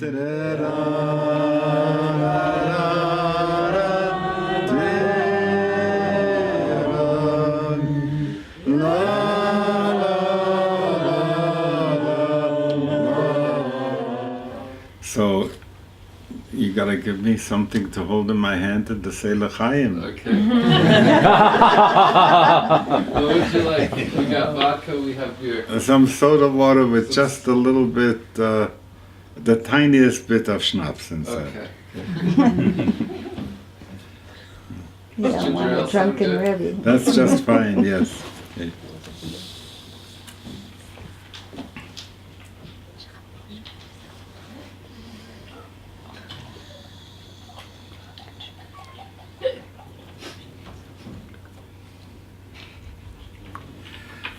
So, you gotta give me something to hold in my hand and to say L'chaim. Okay. What would you like? We got vodka, we have beer. Some soda water with just a little bit, the tiniest bit of schnapps inside. Okay. You don't want a drunken Rebbe. That's just fine, yes. Okay.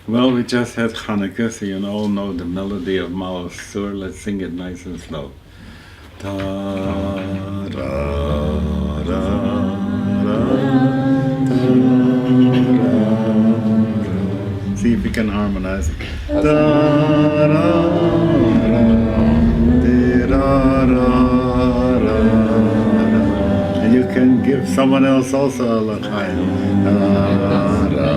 Well, we just had Hannukah, so you all know the melody of Malos Sur. Let's sing it nice and slow. Ta ra ra ra, ta ra ra. See if you can harmonize it. Ta ra ra, ti ra ra ra ra. And you can give someone else also a l'chaim. Ta ra ra.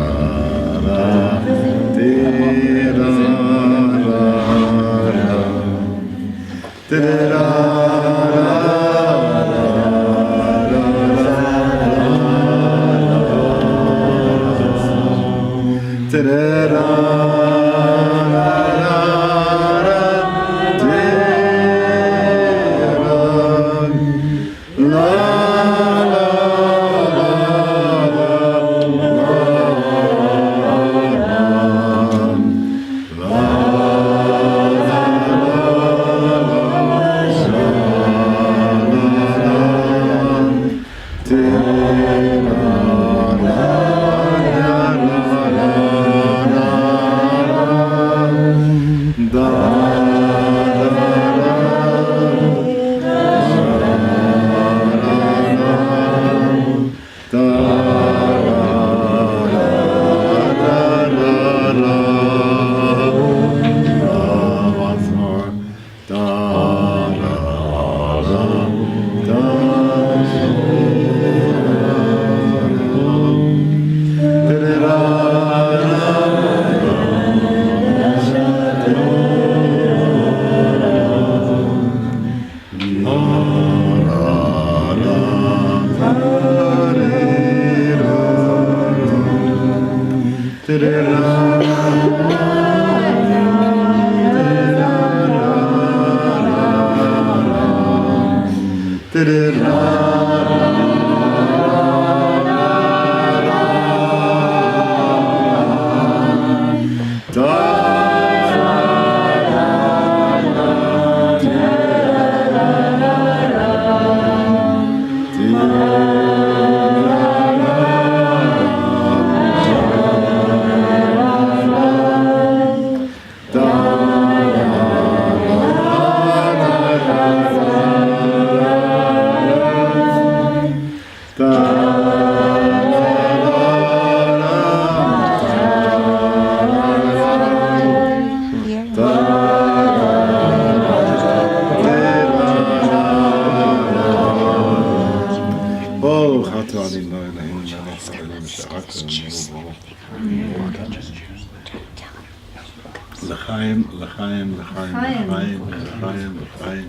L'chaim, l'chaim, l'chaim, l'chaim, l'chaim, l'chaim.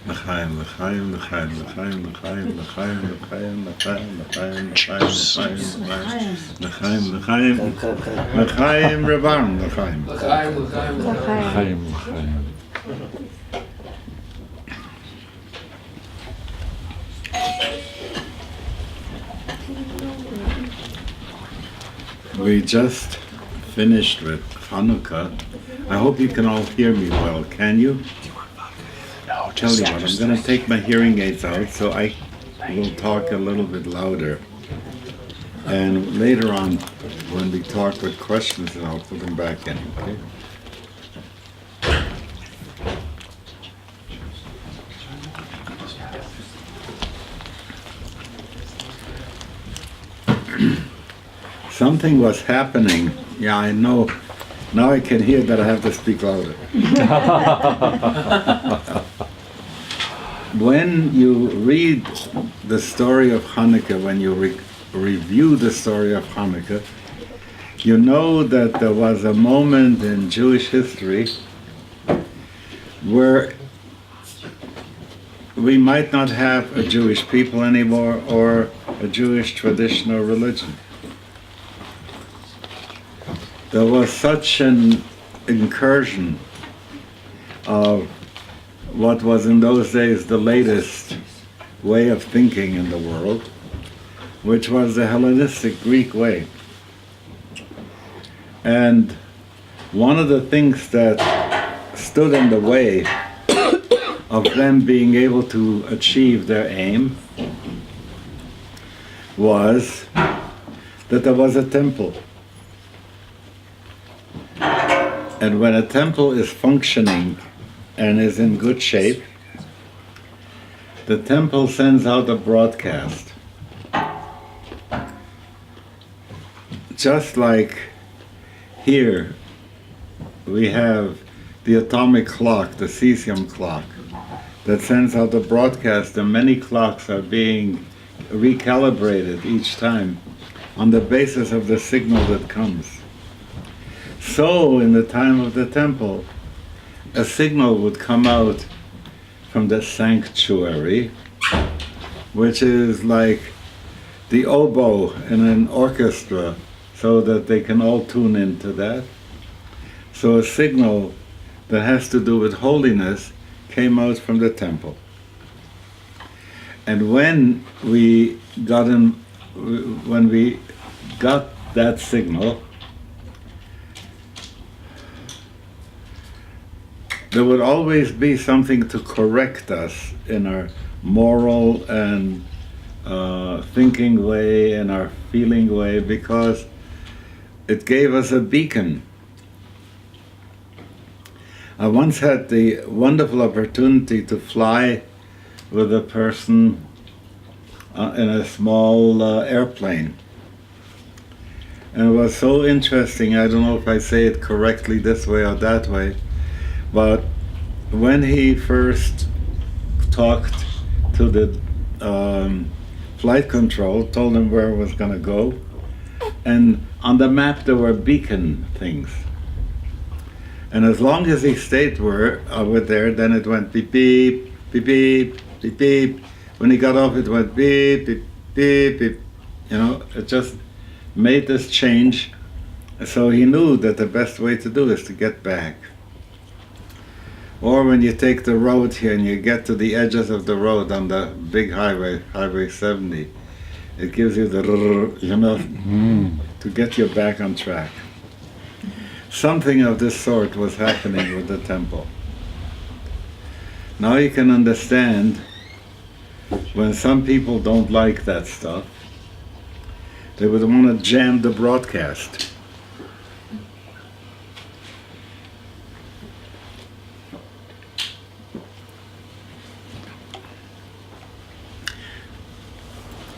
L'chaim, l'chaim, l'chaim, l'chaim, l'chaim, l'chaim, l'chaim, l'chaim, l'chaim, l'chaim, l'chaim, l'chaim, Rabban, l'chaim. L'chaim, l'chaim, l'chaim, l'chaim. We just finished with Hannukah. I hope you can all hear me well. Can you? No, Tell you what, I'm going to take my hearing aids out so I will talk a little bit louder. And later on, when we talk with questions, I'll put them back in, okay? Something was happening. Yeah, I know. Now I can hear that I have to speak louder. when you read the story of Hannukah, when you review the story of Hannukah, you know that there was a moment in Jewish history where we might not have a Jewish people anymore or a Jewish tradition or religion. There was such an incursion of what was in those days the latest way of thinking in the world, which was the Hellenistic Greek way. And one of the things that stood in the way of them being able to achieve their aim was that there was a temple. And when a temple is functioning and is in good shape, the temple sends out a broadcast. Just like here we have the atomic clock, the cesium clock, that sends out a broadcast, and many clocks are being recalibrated each time on the basis of the signal that comes. So in the time of the temple, a signal would come out from the sanctuary, which is like the oboe in an orchestra, so that they can all tune into that. So a signal that has to do with holiness came out from the temple. And when we got that signal, there would always be something to correct us in our moral and thinking way and our feeling way, because it gave us a beacon. I once had the wonderful opportunity to fly with a person in a small airplane. And it was so interesting. I don't know if I say it correctly this way or that way, but when he first talked to the flight control, told him where it was going to go, and on the map there were beacon things. And as long as he stayed over there, then it went beep, beep, beep, beep, beep, beep. When he got off, it went beep, beep, beep, beep. You know, it just made this change. So he knew that the best way to do is to get back. Or when you take the road here and you get to the edges of the road on the big highway, Highway 70, it gives you the, you know, to get you back on track. Something of this sort was happening with the temple. Now you can understand when some people don't like that stuff, they would want to jam the broadcast.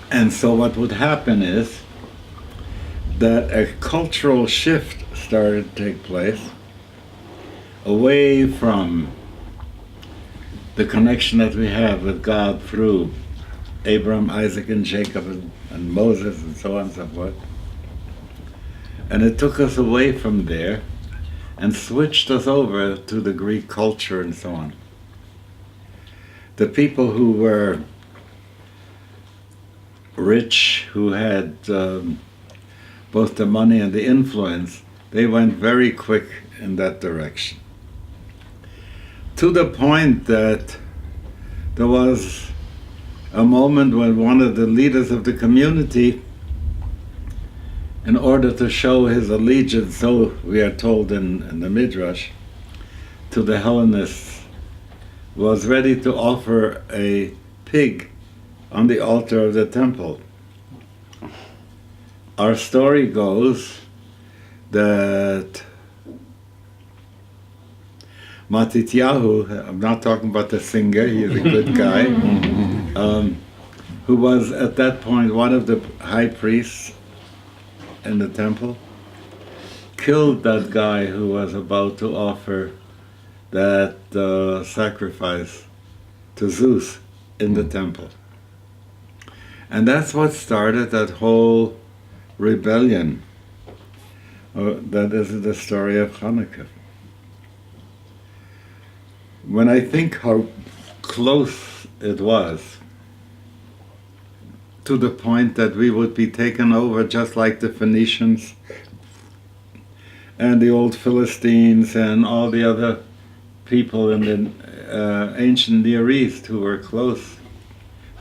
And so what would happen is that a cultural shift started to take place away from the connection that we have with God through Abraham, Isaac, and Jacob, and Moses, and so on and so forth. And it took us away from there and switched us over to the Greek culture and so on. The people who were rich, who had both the money and the influence, they went very quick in that direction. To the point that there was a moment when one of the leaders of the community, in order to show his allegiance, so we are told in the Midrash, to the Hellenists, was ready to offer a pig on the altar of the temple. Our story goes that Matityahu, I'm not talking about the singer, he's a good guy, who was at that point one of the high priests in the temple, killed that guy who was about to offer that sacrifice to Zeus in the temple. And that's what started that whole rebellion. That is the story of Hannukah. When I think how close it was to the point that we would be taken over just like the Phoenicians and the old Philistines and all the other people in the ancient Near East who were close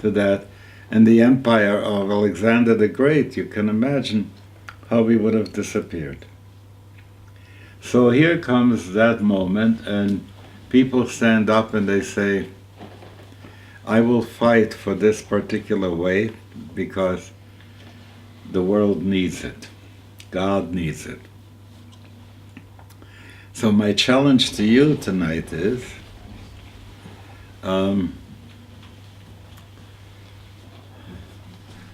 to that, and the empire of Alexander the Great, you can imagine how we would have disappeared. So here comes that moment, and people stand up and they say, I will fight for this particular way because the world needs it. God needs it. So my challenge to you tonight is,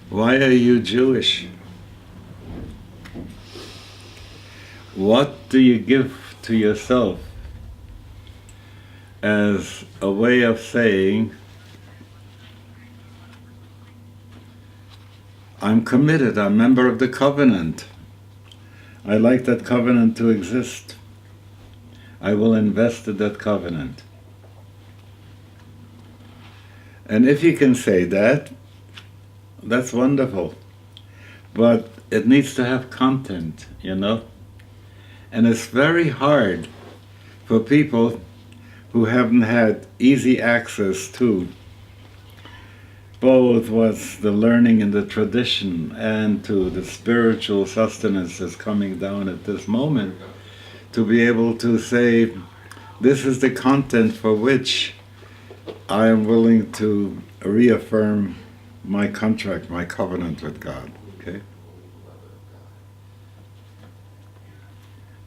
why are you Jewish? What do you give to yourself as a way of saying, I'm committed, I'm a member of the covenant. I like that covenant to exist. I will invest in that covenant. And if you can say that, that's wonderful. But it needs to have content, you know? And it's very hard for people who haven't had easy access to both what's the learning in the tradition and to the spiritual sustenance that's coming down at this moment, to be able to say, this is the content for which I am willing to reaffirm my contract, my covenant with God, okay?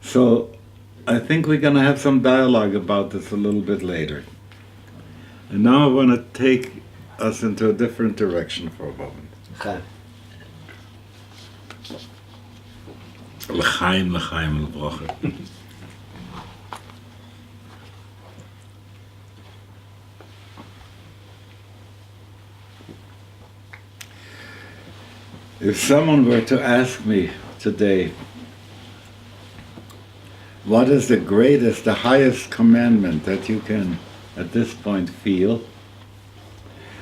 So I think we're going to have some dialogue about this a little bit later. And now I want to take us into a different direction for a moment. Okay. L'chaim, l'chaim, l'brocha. If someone were to ask me today, what is the greatest, the highest commandment that you can at this point feel,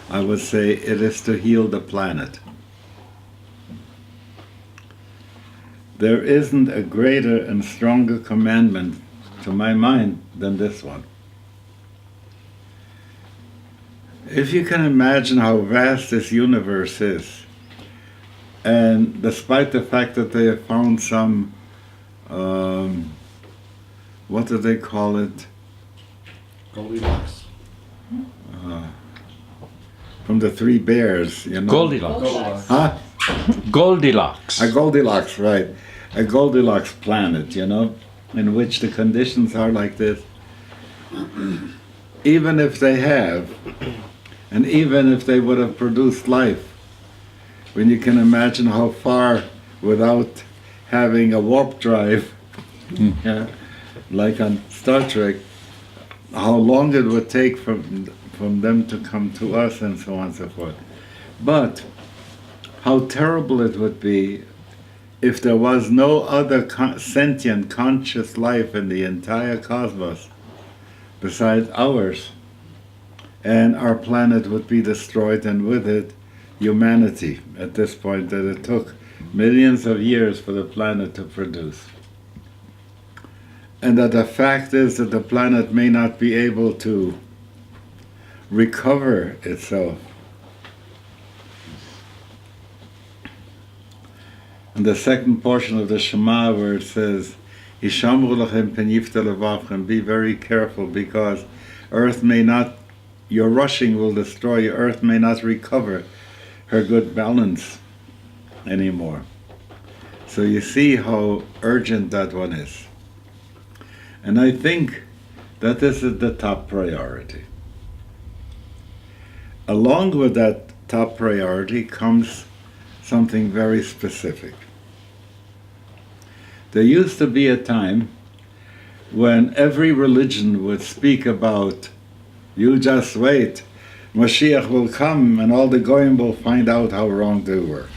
I would say it is to heal the planet. There isn't a greater and stronger commandment, to my mind, than this one. If you can imagine how vast this universe is, and despite the fact that they have found some, what do they call it? Goldilocks. From the three bears, you know? Goldilocks. Huh? Goldilocks. A Goldilocks, right. A Goldilocks planet, you know, in which the conditions are like this. Even if they have, and even if they would have produced life, when you can imagine how far without having a warp drive, yeah, like on Star Trek, how long it would take from them to come to us and so on and so forth. But how terrible it would be if there was no other sentient, conscious life in the entire cosmos besides ours, and our planet would be destroyed, and with it humanity at this point that it took millions of years for the planet to produce. And that the fact is that the planet may not be able to recover itself. And the second portion of the Shema where it says, Yishamru lachem pen yifta levavchem, be very careful because earth may not, your rushing will destroy you, earth may not recover her good balance anymore. So you see how urgent that one is. And I think that this is the top priority. Along with that top priority comes something very specific. There used to be a time when every religion would speak about, you just wait, Mashiach will come and all the goyim will find out how wrong they were.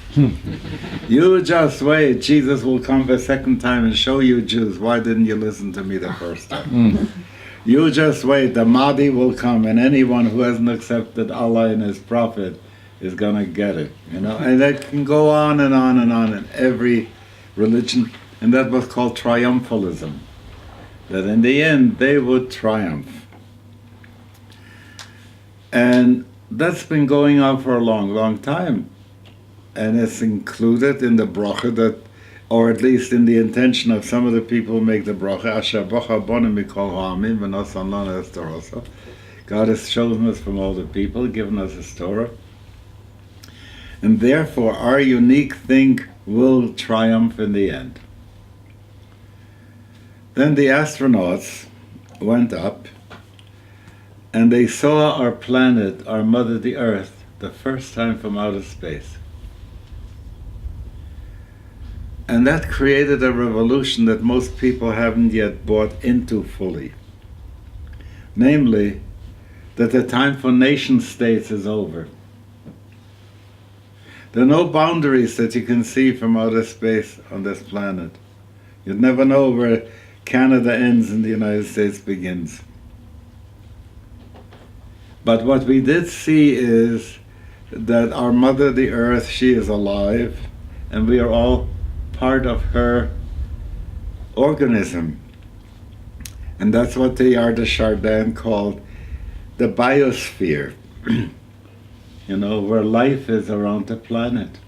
You just wait. Jesus will come the second time and show you Jews, why didn't you listen to me the first time? You just wait. The Mahdi will come, and anyone who hasn't accepted Allah and His Prophet is going to get it. And that can go on and on and on in every religion. And that was called triumphalism. That in the end, they would triumph. And that's been going on for a long, long time. And it's included in the bracha that, or at least in the intention of some of the people who make the bracha, Asher bracha bonim mikol ha'amim v'nosan lana es Torah. God has chosen us from all the people, given us His Torah. And therefore, our unique thing will triumph in the end. Then the astronauts went up, and they saw our planet, our mother, the Earth, the first time from outer space. And that created a revolution that most people haven't yet bought into fully. Namely, that the time for nation states is over. There are no boundaries that you can see from outer space on this planet. You'd never know where Canada ends and the United States begins. But what we did see is that our mother, the Earth, she is alive, and we are all part of her organism. And that's what the Arda Chardin called the biosphere, where life is around the planet.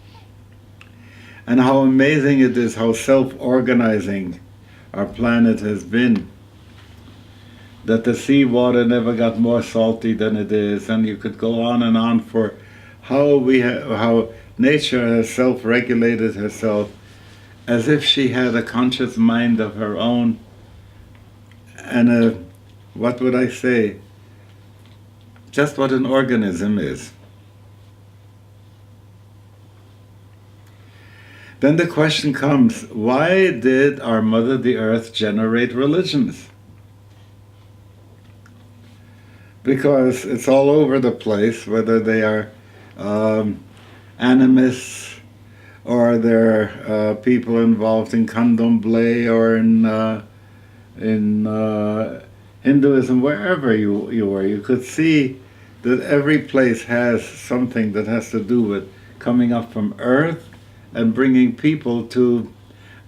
And how amazing it is, how self-organizing our planet has been. That the seawater never got more salty than it is, and you could go on and on for how nature has self-regulated herself as if she had a conscious mind of her own, and what would I say, just what an organism is. Then the question comes, why did our mother, the Earth, generate religions? Because it's all over the place, whether they are animists, or they're people involved in candomblé, or in Hinduism, wherever you were. You could see that every place has something that has to do with coming up from earth and bringing people to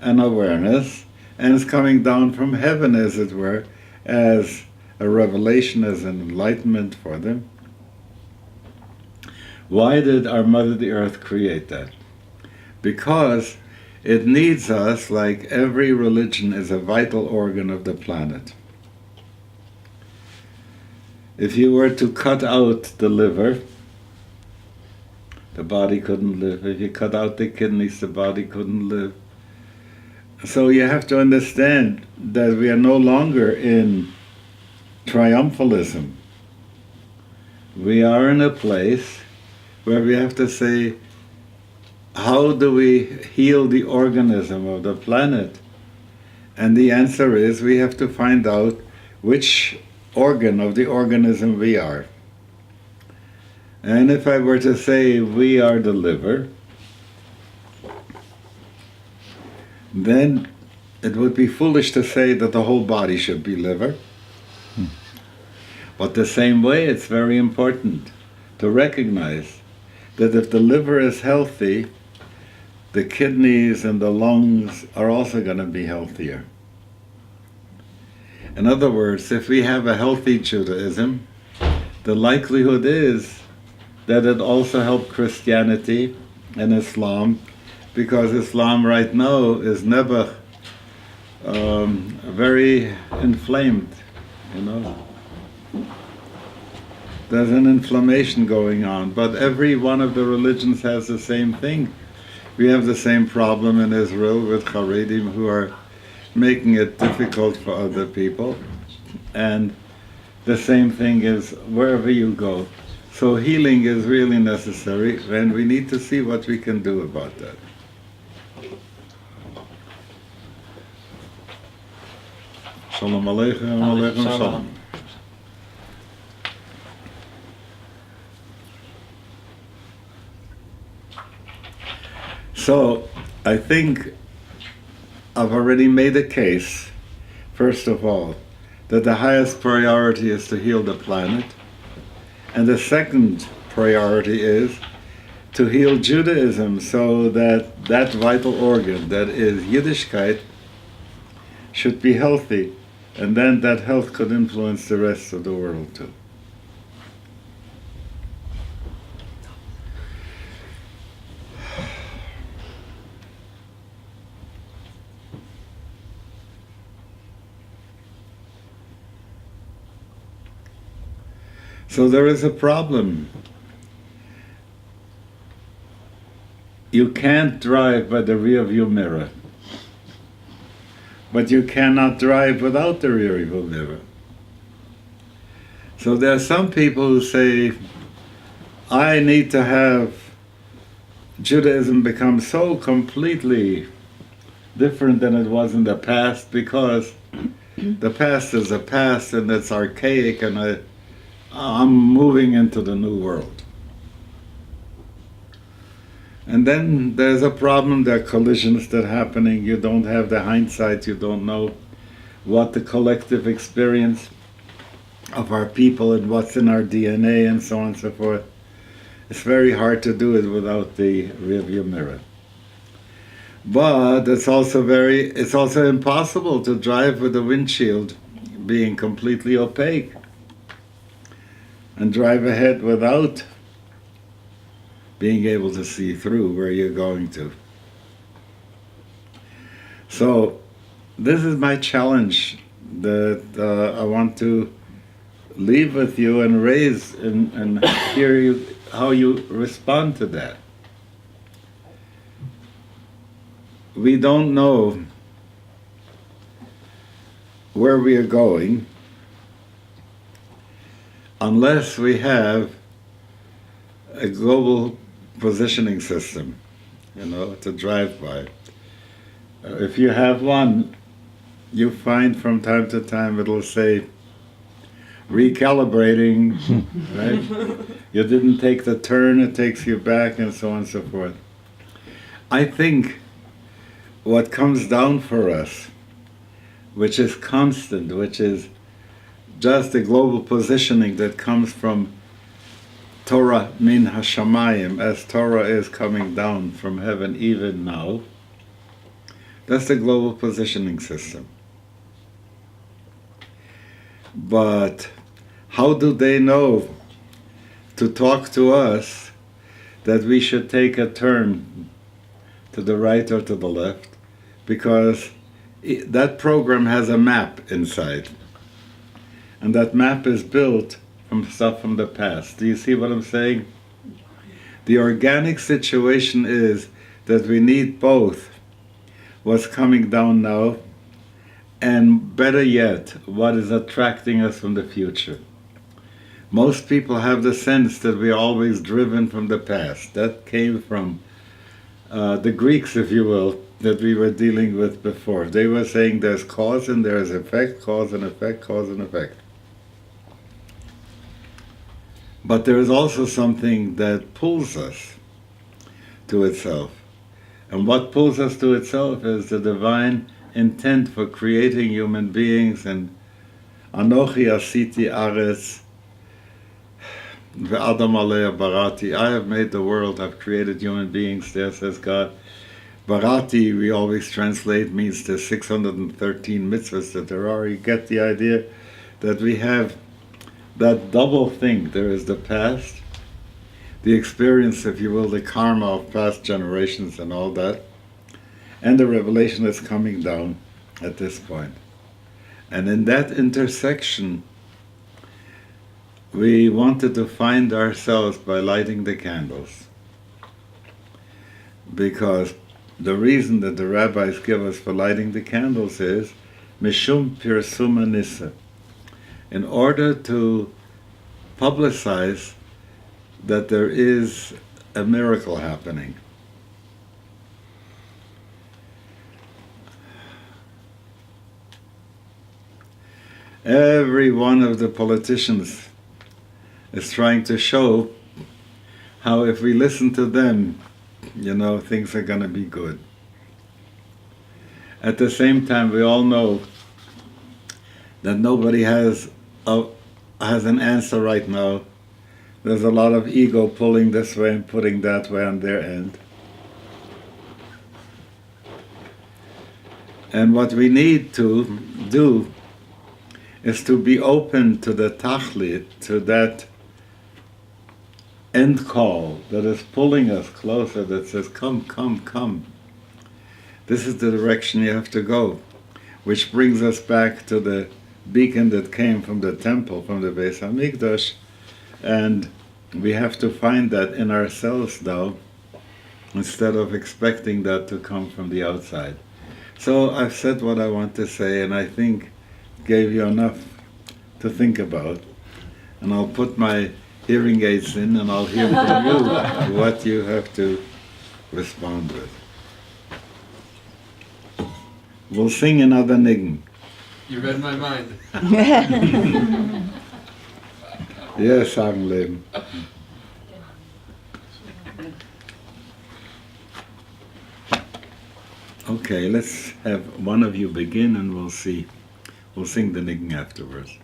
an awareness, and it's coming down from heaven, as it were, as a revelation, as an enlightenment for them. Why did our Mother the Earth create that? Because it needs us, like every religion is a vital organ of the planet. If you were to cut out the liver, the body couldn't live. If you cut out the kidneys, the body couldn't live. So you have to understand that we are no longer in triumphalism. We are in a place where we have to say, how do we heal the organism of the planet? And the answer is, we have to find out which organ of the organism we are. And if I were to say we are the liver, then it would be foolish to say that the whole body should be liver. But the same way, it's very important to recognize that if the liver is healthy, the kidneys and the lungs are also going to be healthier. In other words, if we have a healthy Judaism, the likelihood is that it also helped Christianity and Islam, because Islam right now is never very inflamed, There's an inflammation going on, but every one of the religions has the same thing. We have the same problem in Israel with Haredim who are making it difficult for other people. And the same thing is wherever you go. So healing is really necessary, and we need to see what we can do about that. Shalom Aleichem, Aleichem Shalom. So I think I've already made a case, first of all, that the highest priority is to heal the planet, and the second priority is to heal Judaism so that that vital organ that is Yiddishkeit should be healthy, and then that health could influence the rest of the world too. So there is a problem. You can't drive by the rear view mirror, but you cannot drive without the rear view mirror. So there are some people who say, I need to have Judaism become so completely different than it was in the past, because the past is the past and it's archaic, and I'm moving into the new world. And then there's a problem, there are collisions that are happening, you don't have the hindsight, you don't know what the collective experience of our people and what's in our DNA and so on and so forth. It's very hard to do it without the rearview mirror. But it's also impossible to drive with the windshield being completely opaque and drive ahead without being able to see through where you're going to. So this is my challenge that I want to leave with you and raise and hear you, how you respond to that. We don't know where we are going unless we have a global positioning system, to drive by. If you have one, you find from time to time it'll say, recalibrating, right? You didn't take the turn, it takes you back, and so on and so forth. I think what comes down for us, which is constant, which is just the global positioning that comes from Torah min hashamayim, as Torah is coming down from heaven even now, that's the global positioning system. But how do they know to talk to us that we should take a turn to the right or to the left? Because that program has a map inside. And that map is built from stuff from the past. Do you see what I'm saying? The organic situation is that we need both what's coming down now, and better yet, what is attracting us from the future. Most people have the sense that we're always driven from the past. That came from the Greeks, if you will, that we were dealing with before. They were saying there's cause and there's effect, cause and effect, cause and effect. But there is also something that pulls us to itself. And what pulls us to itself is the divine intent for creating human beings. And Anochi asiti aretz ve'adam alei barati. I have made the world, I've created human beings there, says God. Barati, we always translate, means the 613 mitzvahs that there are. You get the idea that we have that double thing. There is the past, the experience, if you will, the karma of past generations and all that, and the revelation that's coming down at this point. And in that intersection, we wanted to find ourselves by lighting the candles. Because the reason that the rabbis give us for lighting the candles is Mishum Pirsuma Nisa, in order to publicize that there is a miracle happening. Every one of the politicians is trying to show how if we listen to them, things are going to be good. At the same time, we all know that nobody has an answer right now. There's a lot of ego pulling this way and putting that way on their end. And what we need to do is to be open to the tachlit, to that end call that is pulling us closer, that says, come, come, come. This is the direction you have to go. Which brings us back to the beacon that came from the temple, from the Beis HaMikdash, and we have to find that in ourselves now, instead of expecting that to come from the outside. So I've said what I want to say, and I think gave you enough to think about. And I'll put my hearing aids in, and I'll hear from you what you have to respond with. We'll sing another niggun. You read my mind. Yes, sagen Leben. Okay, let's have one of you begin, and we'll see. We'll sing the niggun afterwards.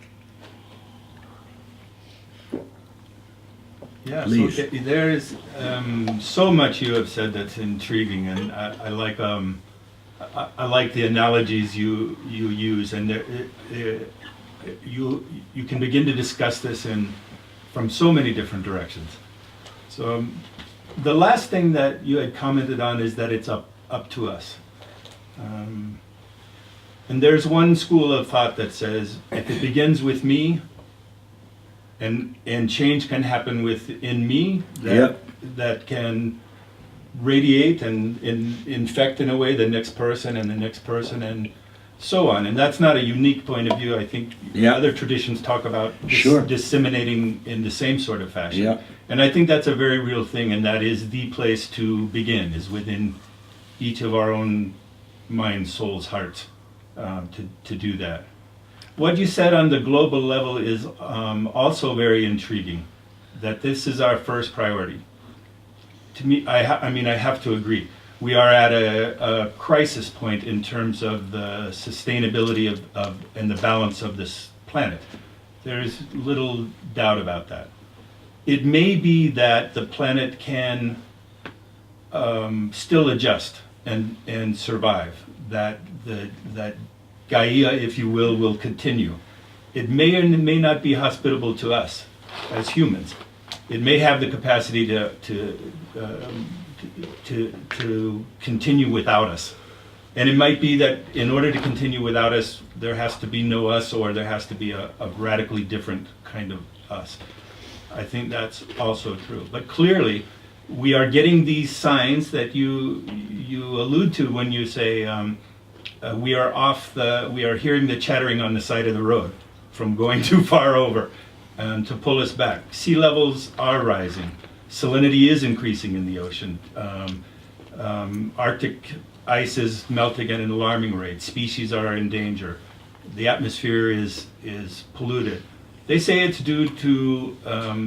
Yeah, Please. so there is so much you have said that's intriguing, and I like the analogies you use, and you can begin to discuss this from so many different directions. So the last thing that you had commented on is that it's up to us. And there's one school of thought that says if it begins with me, and change can happen within me that can radiate and infect in a way the next person and the next person and so on. And that's not a unique point of view. I think other traditions talk about disseminating in the same sort of fashion. Yeah. And I think that's a very real thing, and that is the place to begin, is within each of our own minds, souls, hearts, to do that. What you said on the global level is also very intriguing, that this is our first priority. To me, I have to agree. We are at a crisis point in terms of the sustainability of and the balance of this planet. There's little doubt about that. It may be that the planet can still adjust and survive, that Gaia, if you will continue. It may or may not be hospitable to us as humans. It may have the capacity to continue without us. And it might be that in order to continue without us, there has to be no us, or there has to be a radically different kind of us. I think that's also true. But clearly, we are getting these signs that you allude to when you say we are hearing the chattering on the side of the road from going too far over to pull us back. Sea levels are rising. Salinity is increasing in the ocean. Arctic ice is melting at an alarming rate. Species are in danger. The atmosphere is polluted. They say it's due to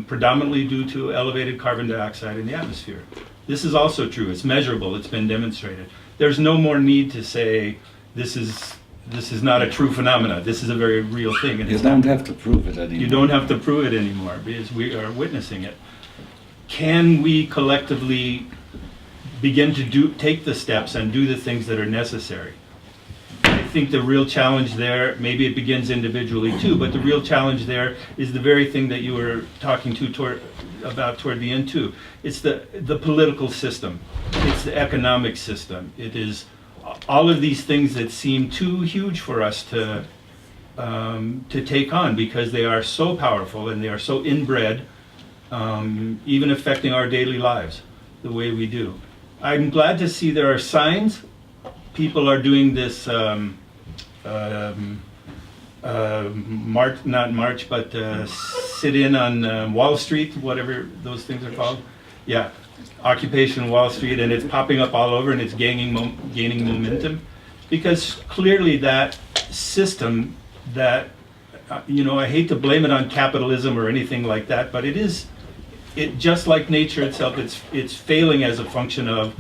predominantly due to elevated carbon dioxide in the atmosphere. This is also true. It's measurable. It's been demonstrated. There's no more need to say this is not a true phenomena. This is a very real thing. And You don't have to prove it anymore. you don't have to prove it anymore because we are witnessing it. Can we collectively begin to take the steps and do the things that are necessary? I think the real challenge there, maybe it begins individually too, but the real challenge there is the very thing that you were talking about toward the end too. It's the political system. It's the economic system. It is all of these things that seem too huge for us to take on because they are so powerful and they are so inbred, even affecting our daily lives the way we do. I'm glad to see there are signs. People are doing this sit-in on Wall Street, whatever those things are called. Yeah, Occupation Wall Street, and it's popping up all over, and it's gaining momentum, because clearly that system that, I hate to blame it on capitalism or anything like that, but it is it just like nature itself, it's failing as a function of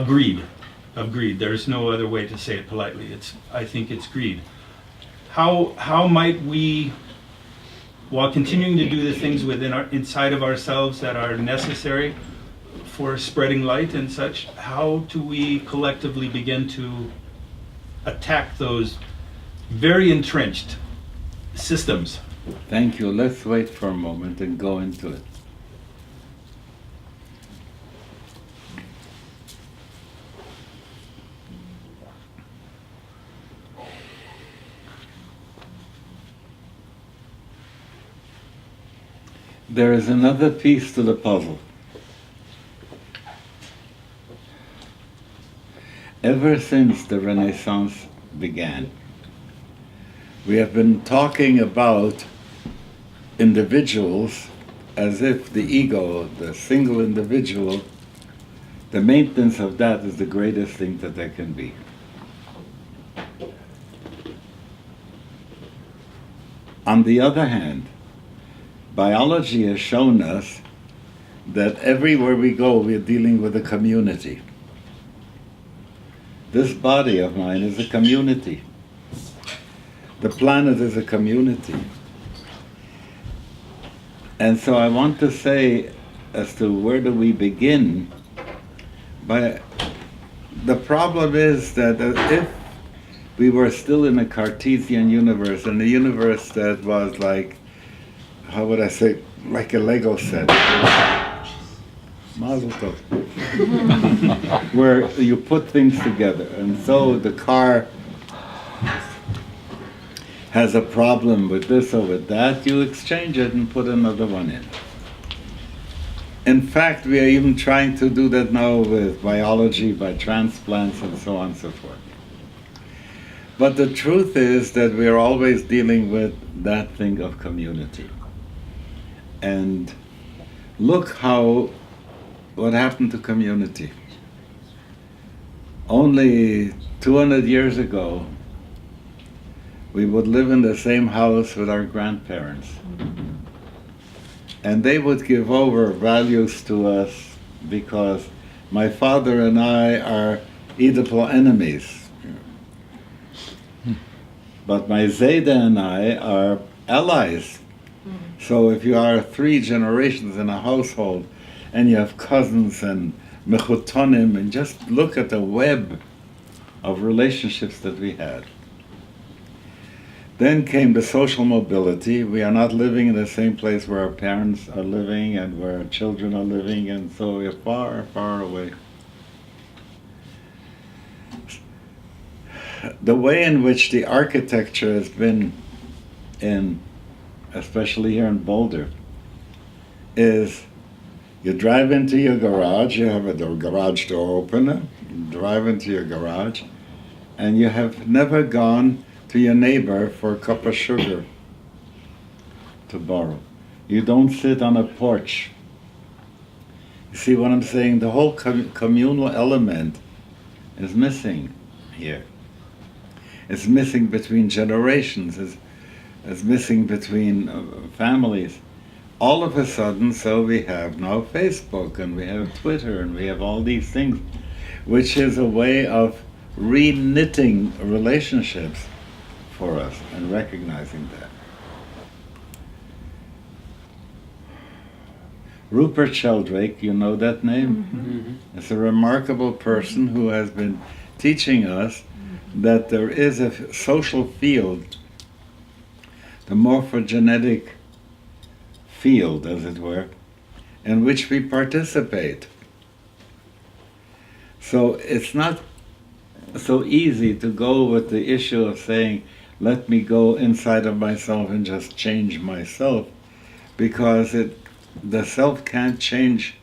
greed. There's no other way to say it politely. I think it's greed. How might we, while continuing to do the things inside of ourselves that are necessary for spreading light and such, how do we collectively begin to attack those very entrenched systems? Thank you. Let's wait for a moment and go into it. There is another piece to the puzzle. Ever since the Renaissance began, we have been talking about individuals as if the ego, the single individual, the maintenance of that is the greatest thing that there can be. On the other hand, biology has shown us that everywhere we go, we're dealing with a community. This body of mine is a community. The planet is a community. And so I want to say, as to where do we begin, the problem is that if we were still in a Cartesian universe, and a universe that was like, how would I say, like a Lego set, Mazel tov, where you put things together, and so the car has a problem with this or with that, you exchange it and put another one in. In fact, we are even trying to do that now with biology, by transplants and so on and so forth. But the truth is that we are always dealing with that thing of community. And look what happened to community. Only 200 years ago, we would live in the same house with our grandparents. And they would give over values to us because my father and I are Oedipal enemies. But my Zayda and I are allies. So if you are 3 generations in a household and you have cousins and mechutonim, and just look at the web of relationships that we had. Then came the social mobility. We are not living in the same place where our parents are living and where our children are living, and so we are far, far away. The way in which the architecture has been especially here in Boulder, is you drive into your garage, you have a garage door opener, you drive into your garage, and you have never gone to your neighbor for a cup of sugar to borrow. You don't sit on a porch. You see what I'm saying? The whole communal element is missing here. It's missing between generations. It's missing between families. All of a sudden, so we have now Facebook, and we have Twitter, and we have all these things, which is a way of re-knitting relationships for us and recognizing that. Rupert Sheldrake, you know that name? Mm-hmm. It's a remarkable person who has been teaching us that there is a social field, the morphogenetic field, as it were, in which we participate. So it's not so easy to go with the issue of saying, let me go inside of myself and just change myself, because the self can't change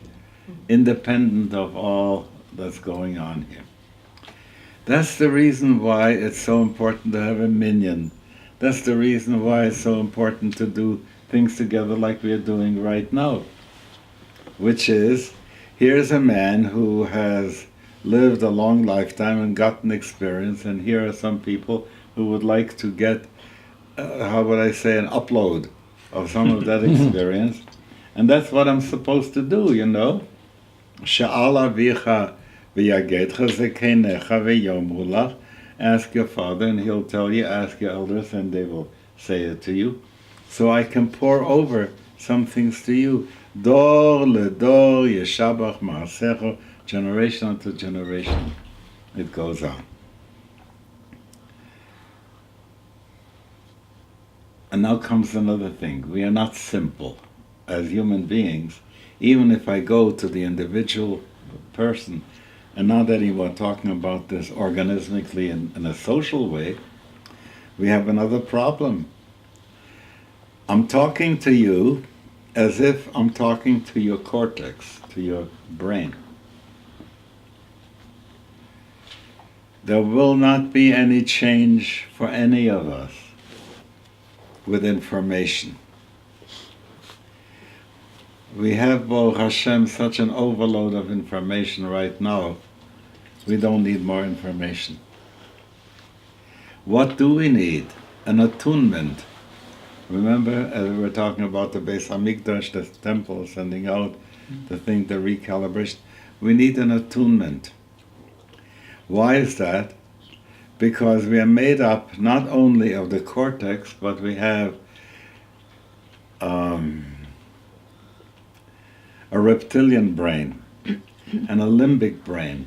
independent of all that's going on here. That's the reason why it's so important to have a minyan. That's the reason why it's so important to do things together like we are doing right now. Which is, here's a man who has lived a long lifetime and gotten experience, and here are some people who would like to get, how would I say, an upload of some of that experience. And that's what I'm supposed to do, you know. She'ala vicha v'yagetcha zekeinecha v'yomru lach. Ask your father and he'll tell you. Ask your elders and they will say it to you. So I can pour over some things to you. Dor ledor yeshabach ma'asecho. Generation to generation. It goes on. And now comes another thing. We are not simple as human beings. Even if I go to the individual person, and not that we're talking about this organismically in a social way, we have another problem. I'm talking to you as if I'm talking to your cortex, to your brain. There will not be any change for any of us with information. We have, Baruch Hashem, such an overload of information right now, we don't need more information. What do we need? An attunement. Remember, as we were talking about the Beis HaMikdash, the temple sending out the thing, the recalibration. We need an attunement. Why is that? Because we are made up not only of the cortex, but we have a reptilian brain and a limbic brain.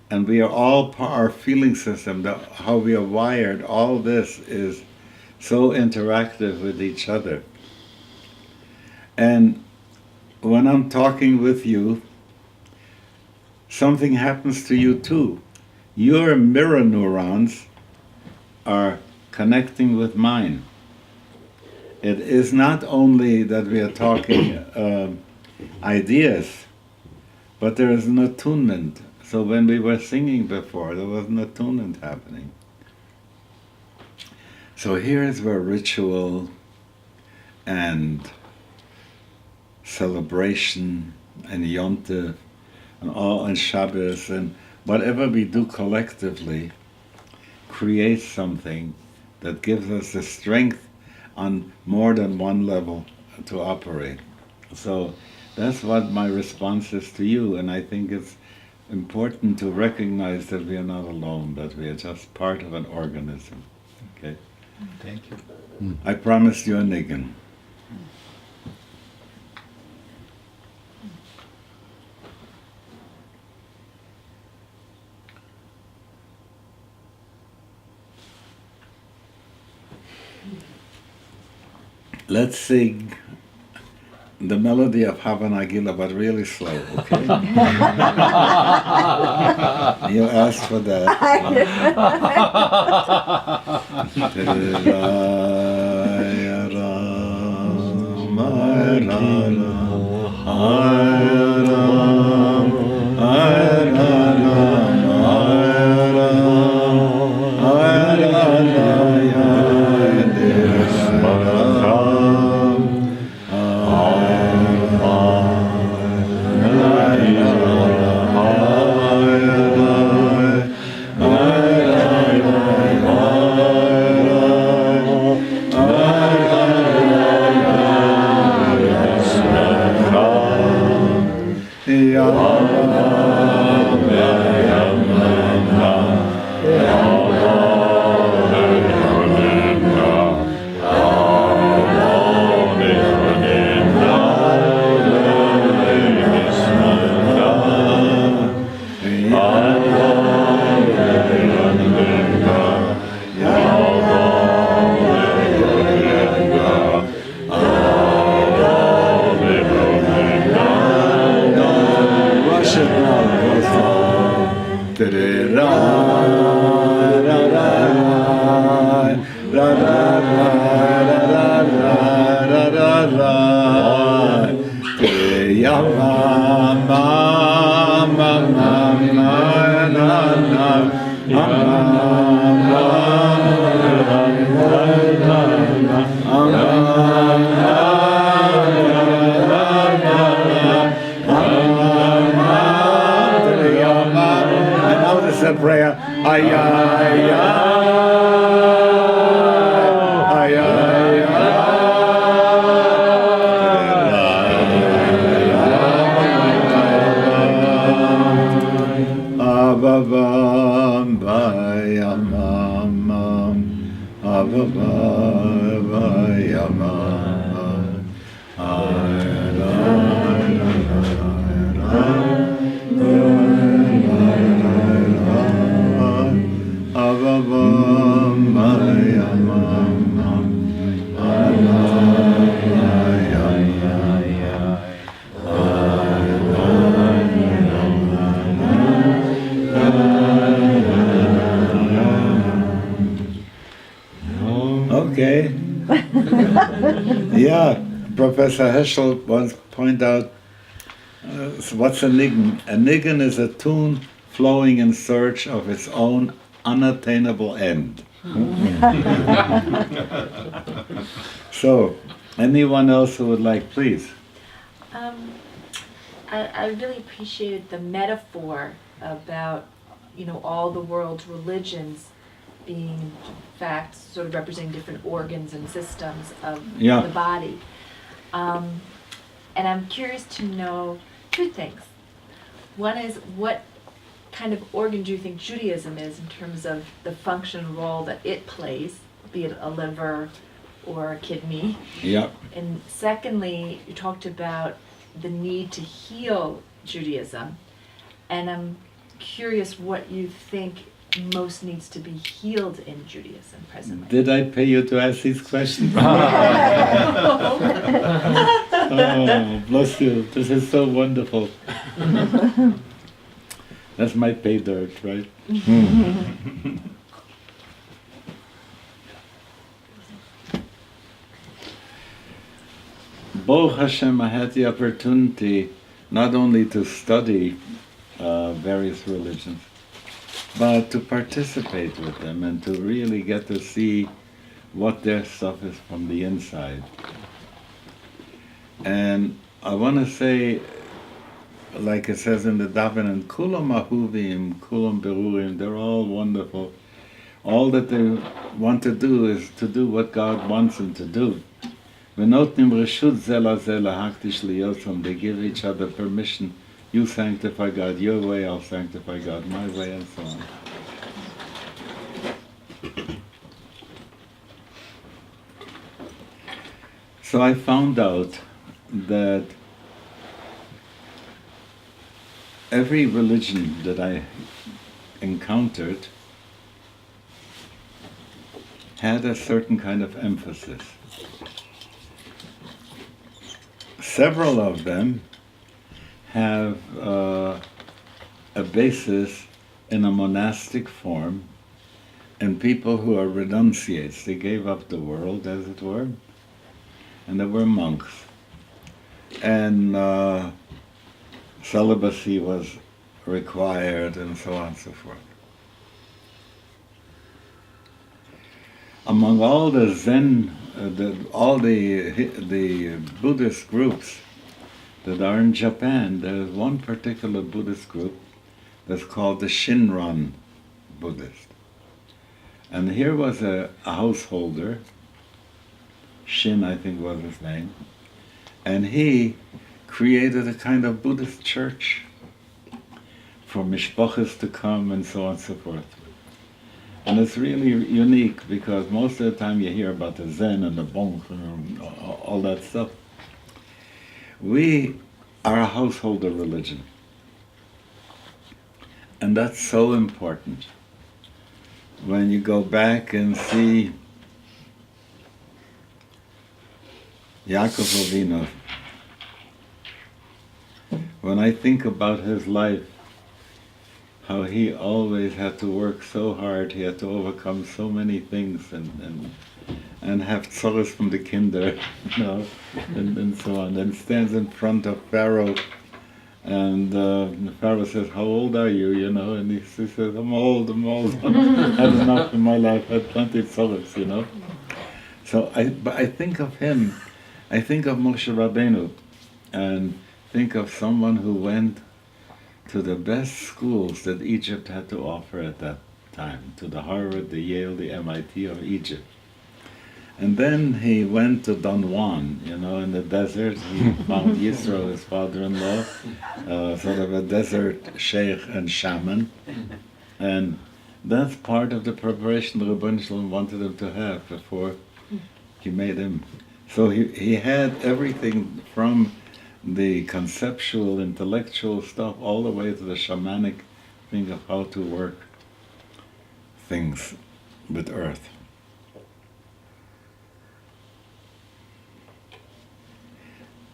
And we are all, our feeling system, how we are wired, all this is so interactive with each other. And when I'm talking with you, something happens to you too. Your mirror neurons are connecting with mine. It is not only that we are talking ideas, but there is an attunement. So when we were singing before, there was an attunement happening. So here is where ritual and celebration and Yom Tov and all and Shabbos and whatever we do collectively creates something that gives us the strength on more than one level to operate. So that's what my response is to you, and I think it's important to recognize that we are not alone, that we are just part of an organism. Okay? Thank you. I promised you a niggin. Let's sing the melody of Hava Nagila, but really slow, okay? You asked for that. Okay. Yeah, Professor Heschel once pointed out what's a niggin? A niggin is a tune flowing in search of its own unattainable end. So, anyone else who would like, please? I really appreciated the metaphor about, all the world's religions being, in fact, sort of representing different organs and systems of the body. And I'm curious to know two things. One is, what kind of organ do you think Judaism is in terms of the function and role that it plays, be it a liver or a kidney? Yeah. And secondly, you talked about the need to heal Judaism, and I'm curious what you think most needs to be healed in Judaism presently. Did I pay you to ask these questions? Oh, bless you. This is so wonderful. That's my pay dirt, right? Baruch Hashem, I had the opportunity not only to study various religions, but to participate with them and to really get to see what their stuff is from the inside. And I want to say, like it says in the Davening, Kulam Ahuvim, Kulam Berurim, they're all wonderful. All that they want to do is to do what God wants them to do. V'notnim reshut ze lazeh lahakdish liyotam. They give each other permission. You sanctify God your way, I'll sanctify God my way, and so on. So I found out that every religion that I encountered had a certain kind of emphasis. Several of them have a basis in a monastic form, and people who are renunciates. They gave up the world, as it were, and they were monks. And celibacy was required, and so on and so forth. Among all the Zen, all the Buddhist groups that are in Japan, there's one particular Buddhist group that's called the Shinran Buddhist. And here was a householder, Shin I think was his name, and he created a kind of Buddhist church for mishpachas to come and so on and so forth. And it's really unique because most of the time you hear about the Zen and the Bong and all that stuff. We are a householder religion. And that's so important. When you go back and see Yaakov Avinu, when I think about his life, how he always had to work so hard, he had to overcome so many things and have tzoros from the kinder, and so on, and stands in front of Pharaoh, and Pharaoh says, "How old are you?" And he says, I'm old, I've had enough in my life, I've had plenty of tzoros, So I think of him, I think of Moshe Rabbeinu, and think of someone who went to the best schools that Egypt had to offer at that time, to the Harvard, the Yale, the MIT of Egypt. And then he went to Don Juan, in the desert. He found Yisro, his father-in-law, sort of a desert sheikh and shaman. And that's part of the preparation the Rebbe Zalman wanted him to have before he made him So he had everything from the conceptual, intellectual stuff all the way to the shamanic thing of how to work things with earth.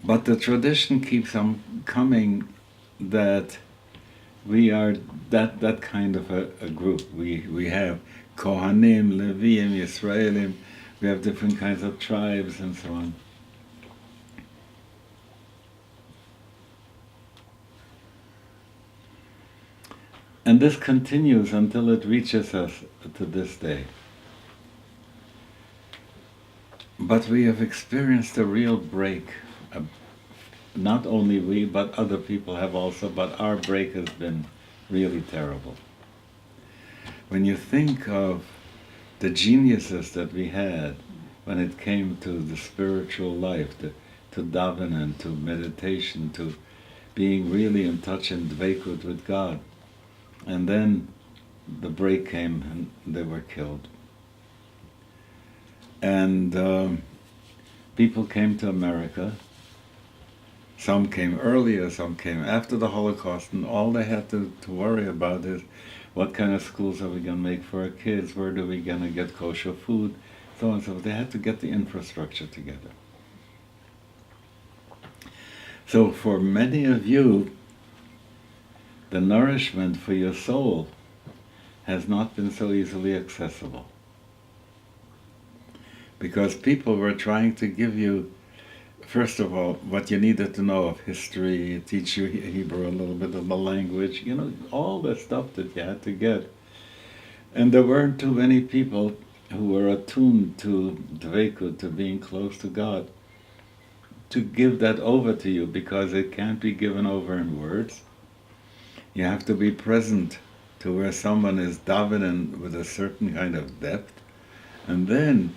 But the tradition keeps on coming that we are that kind of a group. We have Kohanim, Leviim, Yisraelim, we have different kinds of tribes and so on. And this continues until it reaches us to this day. But we have experienced a real break. Not only we, but other people have also, but our break has been really terrible. When you think of the geniuses that we had when it came to the spiritual life, to davening, to meditation, to being really in touch and dveikut with God, and then the break came and they were killed. And people came to America. Some came earlier, some came after the Holocaust, and all they had to worry about is what kind of schools are we going to make for our kids, where are we going to get kosher food, so on and so forth. They had to get the infrastructure together. So for many of you, the nourishment for your soul has not been so easily accessible. Because people were trying to give you, first of all, what you needed to know of history, teach you Hebrew, a little bit of the language, all the stuff that you had to get. And there weren't too many people who were attuned to dveikut, to being close to God, to give that over to you, because it can't be given over in words. You have to be present to where someone is davening with a certain kind of depth, and then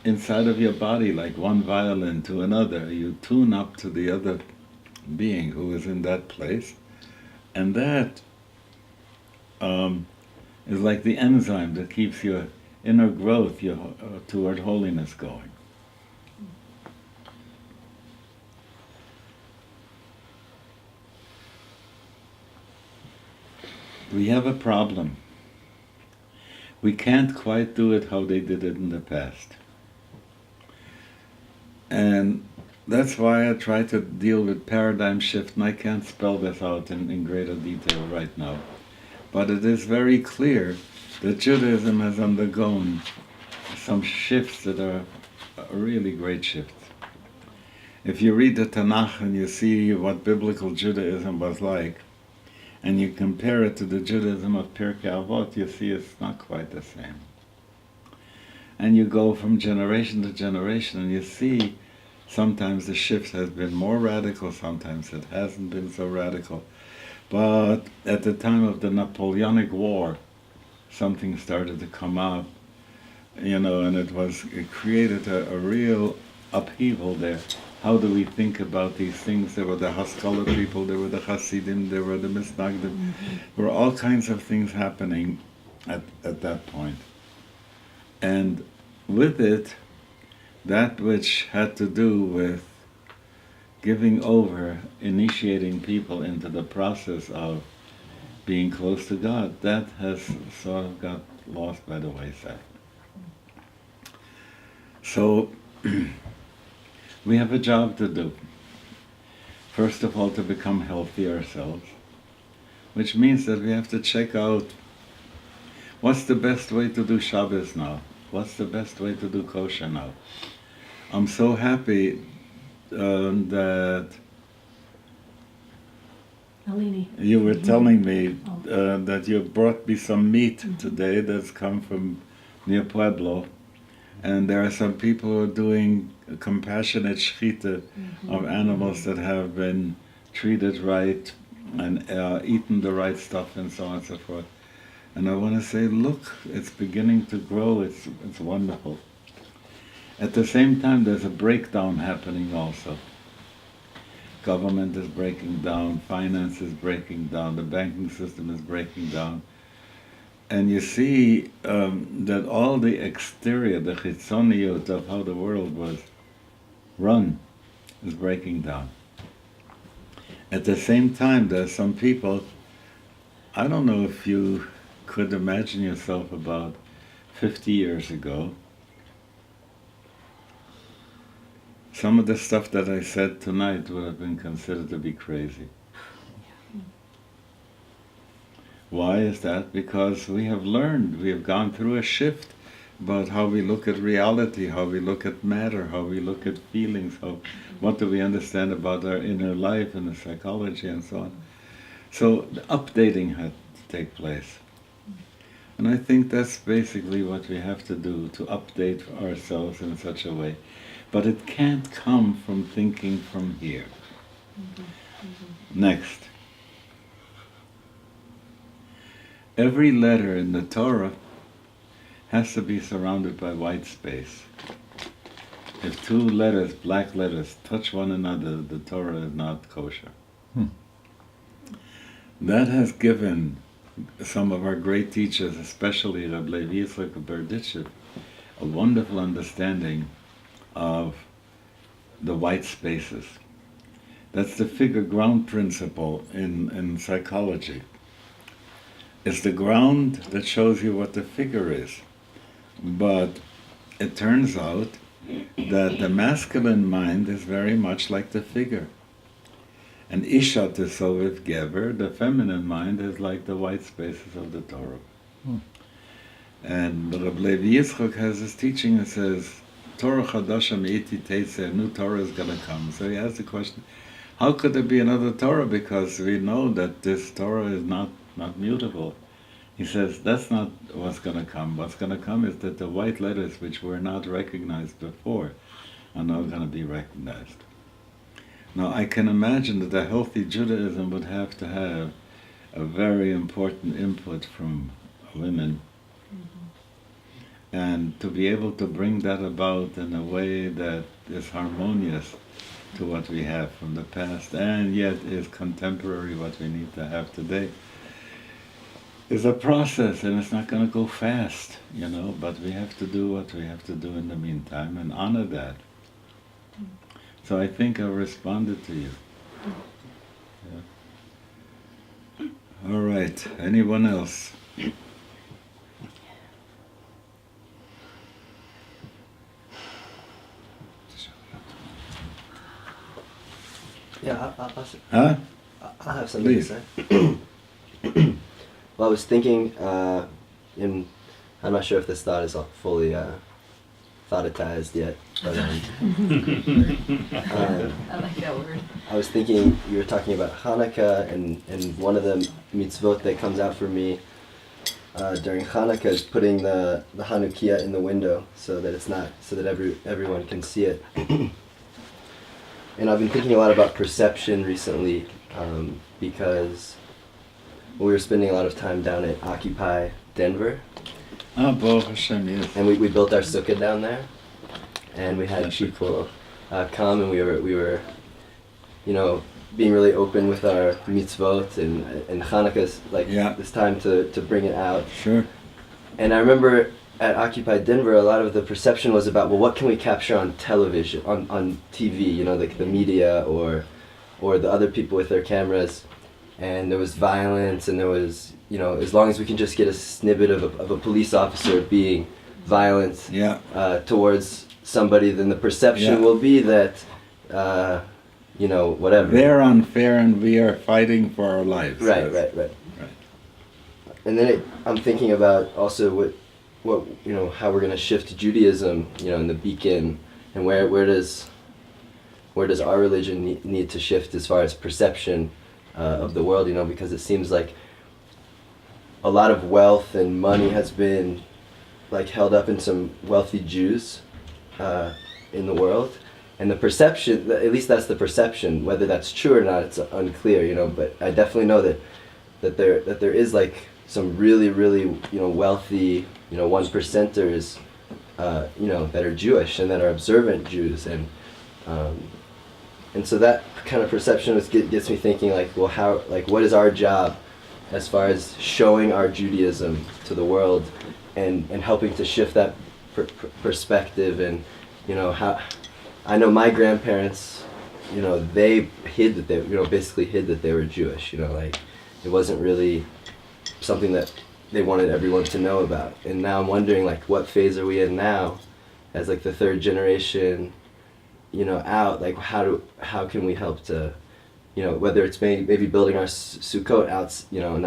inside of your body, like one violin to another, you tune up to the other being who is in that place, and that is like the enzyme that keeps your inner growth toward holiness going. We have a problem. We can't quite do it how they did it in the past. And that's why I try to deal with paradigm shift, and I can't spell this out in greater detail right now. But it is very clear that Judaism has undergone some shifts that are really great shifts. If you read the Tanakh and you see what biblical Judaism was like, and you compare it to the Judaism of Pirkei Avot, you see it's not quite the same. And you go from generation to generation, and you see sometimes the shift has been more radical, sometimes it hasn't been so radical. But at the time of the Napoleonic War, something started to come up, and it created a real upheaval there. How do we think about these things? There were the Haskalah people, there were the Hasidim, there were the Misnagdim. There were all kinds of things happening at that point. And with it, that which had to do with giving over, initiating people into the process of being close to God, that has sort of got lost by the wayside. So, we have a job to do. First of all, to become healthy ourselves, which means that we have to check out what's the best way to do Shabbos now? What's the best way to do kosher now? I'm so happy that Alini. you were telling me that you brought me some meat today that's come from near Pueblo. And there are some people who are doing compassionate shechita of animals that have been treated right and eaten the right stuff and so on and so forth. And I want to say, look, it's beginning to grow, it's wonderful. At the same time, there's a breakdown happening also. Government is breaking down, finance is breaking down, the banking system is breaking down. And you see that all the exterior, the chitzoniyot of how the world was, run is breaking down. At the same time, there are some people, I don't know if you could imagine yourself about 50 years ago. Some of the stuff that I said tonight would have been considered to be crazy. Why is that? Because we have learned, we have gone through a shift about how we look at reality, how we look at matter, how we look at feelings, what do we understand about our inner life and the psychology and so on. So the updating had to take place. And I think that's basically what we have to do, to update ourselves in such a way. But it can't come from thinking from here. Next. Every letter in the Torah has to be surrounded by white space. If two letters, black letters, touch one another, the Torah is not kosher. That has given some of our great teachers, especially Rabbi Yitzchak Berditchev, a wonderful understanding of the white spaces. That's the figure ground principle in psychology. It's the ground that shows you what the figure is. But it turns out that the masculine mind is very much like the figure. And Isha Tesoviv Gever, the feminine mind, is like the white spaces of the Torah. And Rabbi Yitzchak has his teaching that says, Torah Chadasha Me'iti Teitze, a new Torah is going to come. So he asks the question, how could there be another Torah? Because we know that this Torah is not mutable. He says, that's not what's going to come. What's going to come is that the white letters, which were not recognized before, are now going to be recognized. Now, I can imagine that a healthy Judaism would have to have a very important input from women, and to be able to bring that about in a way that is harmonious to what we have from the past, and yet is contemporary what we need to have today, is a process, and it's not going to go fast, but we have to do what we have to do in the meantime and honor that. So I think I responded to you. Yeah. All right, anyone else? Yeah, Huh? I'll have something Please. to say. Well, I was thinking, I'm not sure if this thought is fully thoughtized yet, but I like that word. I was thinking you were talking about Hannukah, and one of the mitzvot that comes out for me during Hannukah is putting the Hannukah in the window so that everyone can see it. And I've been thinking a lot about perception recently, because we were spending a lot of time down at Occupy Denver. Ah, Baruch Hashem, yes. And we built our sukkah down there, and we had people come, and we were, being really open with our mitzvot, and Hanukkah's this time to bring it out. Sure. And I remember at Occupy Denver, a lot of the perception was about, well, what can we capture on television, on TV, like the media or the other people with their cameras. And there was violence, and there was, as long as we can just get a snippet of a police officer being violent towards somebody, then the perception will be that, whatever. They're unfair and we are fighting for our lives. Right. And then I'm thinking about also what how we're going to shift Judaism, in the beacon, and where does our religion need to shift as far as perception of the world, because it seems like a lot of wealth and money has been held up in some wealthy Jews in the world, and the perception, at least that's the perception. Whether that's true or not, it's unclear, but I definitely know that there is some really, really wealthy 1%ers that are Jewish and that are observant Jews, and so that kind of perception gets me thinking, what is our job as far as showing our Judaism to the world and helping to shift that perspective, and I know my grandparents, they hid that they, basically hid that they were Jewish. Like it wasn't really something that they wanted everyone to know about. And now I'm wondering, like, what phase are we in now, as like the third generation, out. Like how can we help to, whether it's maybe building our sukkot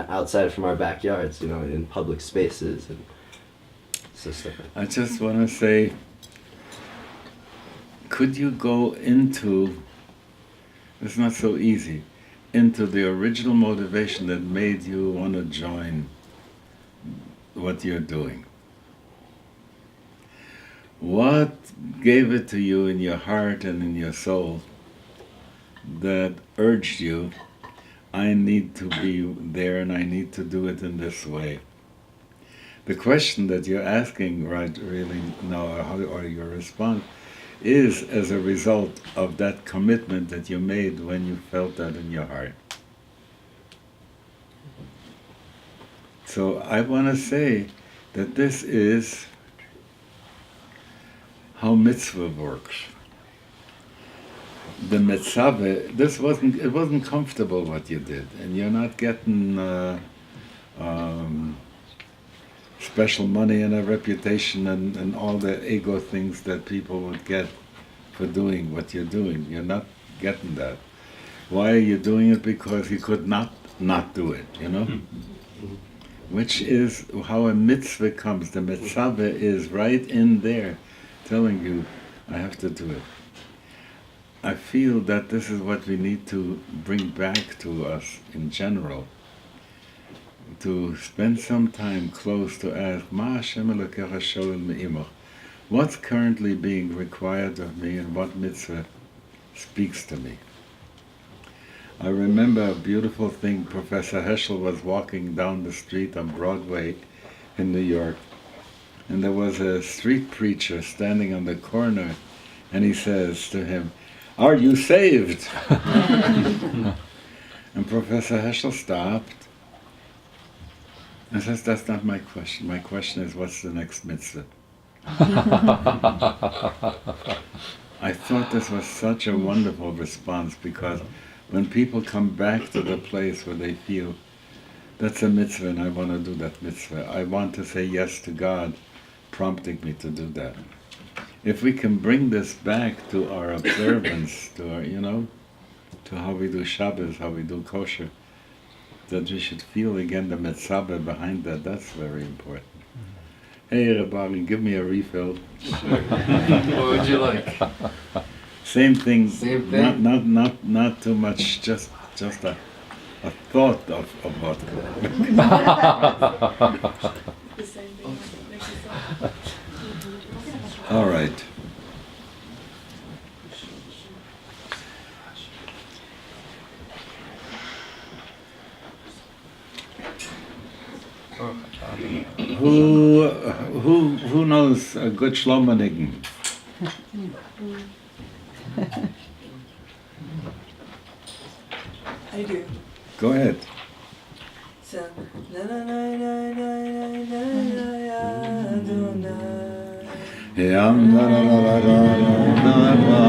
outside from our backyards, in public spaces and stuff like that. I just want to say, could you go into, it's not so easy, into the original motivation that made you want to join what you're doing? What gave it to you in your heart and in your soul that urged you, I need to be there and I need to do it in this way? The question that you're asking right really now, or your response, is as a result of that commitment that you made when you felt that in your heart. So I want to say that this is how mitzvah works. The mitzvah, it wasn't comfortable what you did, and you're not getting special money and a reputation and all the ego things that people would get for doing what you're doing. You're not getting that. Why are you doing it? Because you could not do it, Which is how a mitzvah comes. The mitzvah is right in there telling you, I have to do it. I feel that this is what we need to bring back to us in general. To spend some time close to ask, Ma Hashem Elokecha shoel me'imach, what's currently being required of me and what mitzvah speaks to me? I remember a beautiful thing. Professor Heschel was walking down the street on Broadway in New York, and there was a street preacher standing on the corner, and he says to him, "Are you saved?" And Professor Heschel stopped and says, "That's not my question. My question is, what's the next mitzvah?" I thought this was such a wonderful response, because when people come back to the place where they feel, that's a mitzvah and I want to do that mitzvah, I want to say yes to God prompting me to do that. If we can bring this back to our observance, to our, to how we do Shabbos, how we do kosher, that we should feel again the mitzvah behind that, that's very important. Hey, Rabbi, give me a refill. What would you like? Same thing. Same thing? Not too much. Just a thought of vodka. All right. Who knows a good Shlomanigen? I do. Go ahead. So, na na na na na na na Adonai. Yam na na na na na na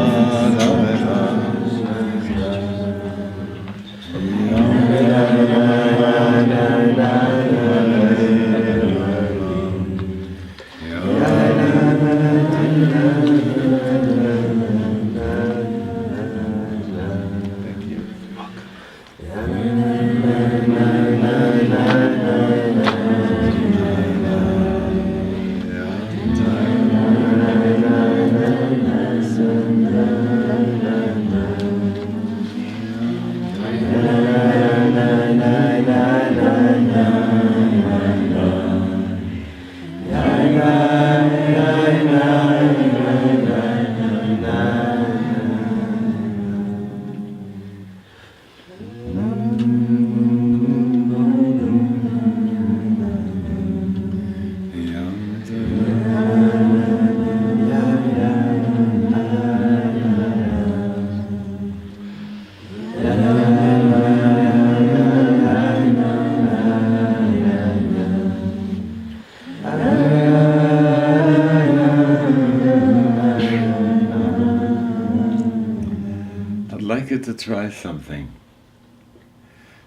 like you to try something.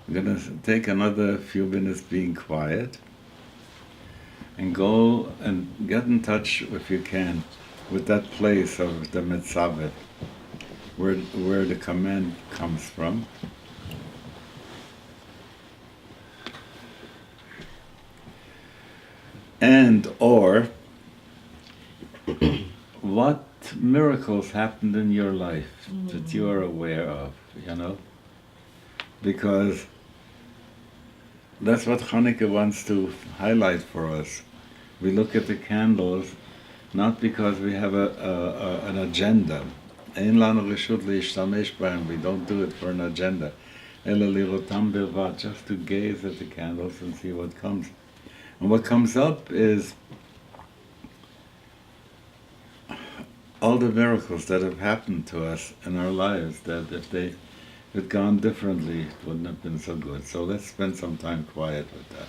We're going to take another few minutes being quiet and go and get in touch, if you can, with that place of the Mitzavet, where the command comes from. And or what miracles happened in your life that you are aware of, you know? Because that's what Hannukah wants to highlight for us. We look at the candles not because we have an agenda. Ein lanu reshut leishtamesh b'hem. We don't do it for an agenda. Ela lirotam bilvat, just to gaze at the candles and see what comes. And what comes up is all the miracles that have happened to us in our lives, that if they had gone differently, it wouldn't have been so good. So let's spend some time quiet with that.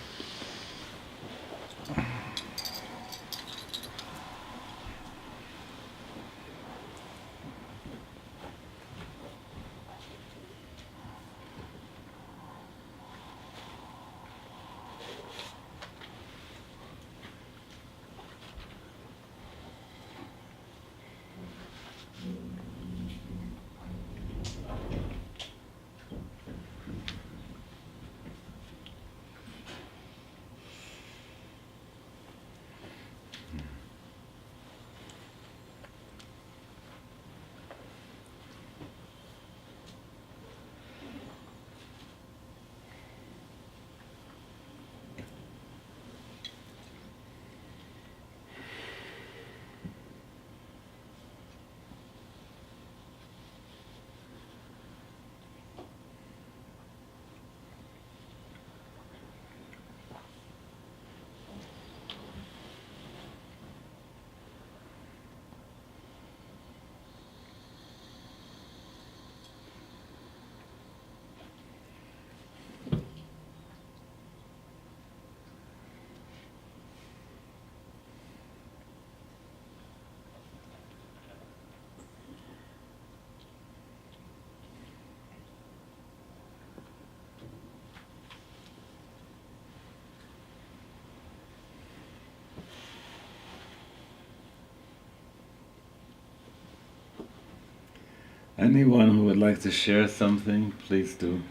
Anyone who would like to share something, please do.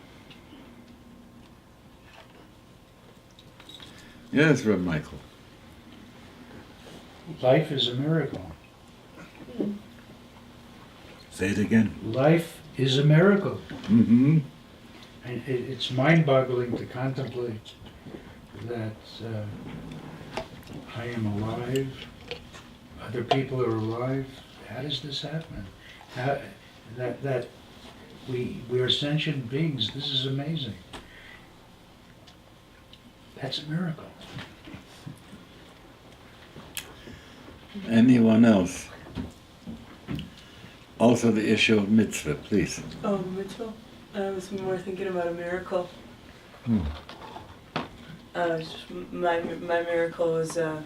Yes, Reb Michael. Life is a miracle. Say it again. Life is a miracle. Mm-hmm. And it's mind-boggling to contemplate that I am alive, other people are alive. How does this happen? That we are sentient beings. This is amazing. That's a miracle. Anyone else? Also the issue of mitzvah, please. Oh, mitzvah? I was more thinking about a miracle. My miracle was a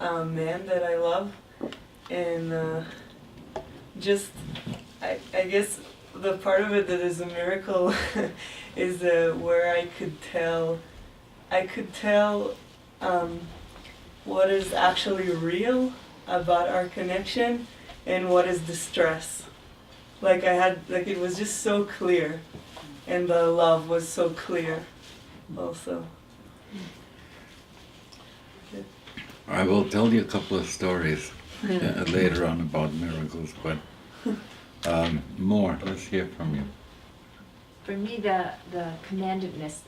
man that I love, and just I guess the part of it that is a miracle is where I could tell what is actually real about our connection and what is distress. It was just so clear, and the love was so clear also. I will tell you a couple of stories later on about miracles, but more. Let's hear from you. For me, the commandedness,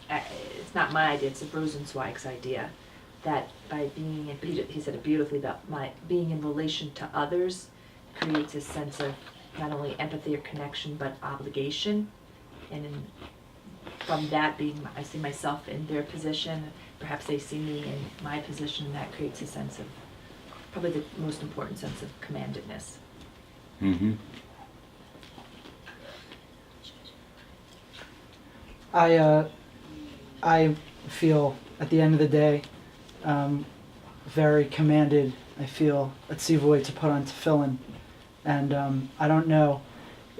it's not my idea, it's a Rosenzweig's idea, that by being, he said it beautifully, about being in relation to others creates a sense of not only empathy or connection, but obligation. And from that I see myself in their position, perhaps they see me in my position, and that creates a sense of, probably the most important sense of commandedness. Mm-hmm. I feel at the end of the day very commanded. I feel a tzivui to put on tefillin, and I don't know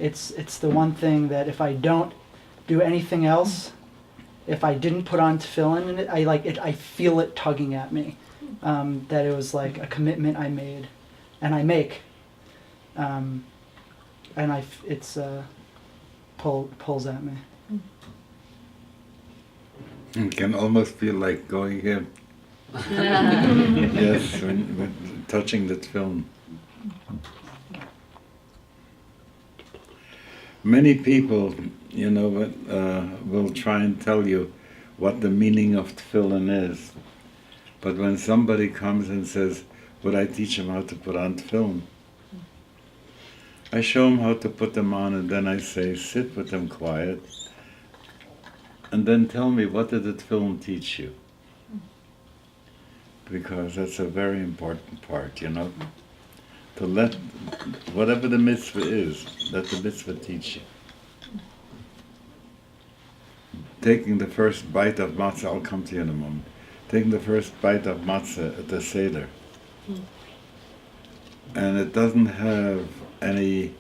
it's the one thing that if I don't do anything else, if I didn't put on tefillin in it, I feel it tugging at me. That it was like a commitment I made, and I make, and it's pulls at me. It can almost feel like going in. Yes, when touching that film. Many people, will try and tell you what the meaning of tefillin is. But when somebody comes and says, would I teach him how to put on tefillin? I show him how to put them on, and then I say, sit with them quiet, and then tell me, what did the tefillin teach you? Because that's a very important part, to let, whatever the mitzvah is, let the mitzvah teach you. Taking the first bite of matzah, I'll come to you in a moment, taking the first bite of matzah at the Seder, and it doesn't have any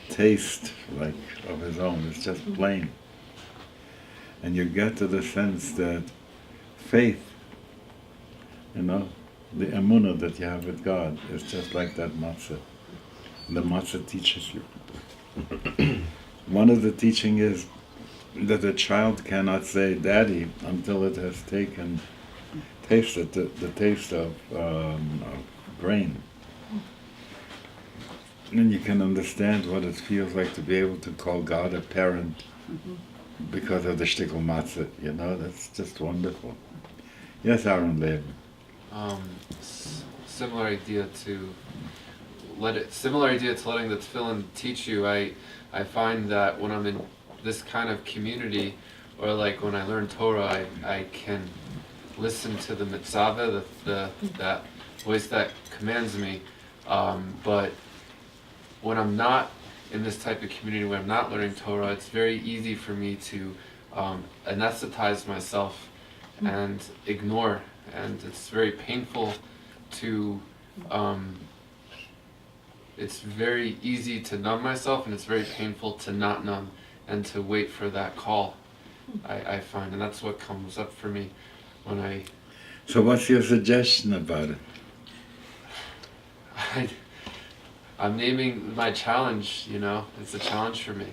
taste like of his own, it's just plain. And you get to the sense that faith, the emunah that you have with God is just like that matzah. The matzah teaches you. One of the teaching is that a child cannot say daddy until it has tasted the taste of grain. And you can understand what it feels like to be able to call God a parent because of the shtickle matzah, that's just wonderful. Yes, Aaron Leib. Similar idea to letting the tefillin teach you. I find that when I'm in this kind of community, or like when I learn Torah, I can listen to the mitzvah, that voice that commands me. But when I'm not in this type of community, where I'm not learning Torah, it's very easy for me to anesthetize myself and ignore. And it's very painful to, it's very easy to numb myself, and it's very painful to not numb and to wait for that call, I find. And that's what comes up for me when I... So what's your suggestion about it? I'm naming my challenge, it's a challenge for me.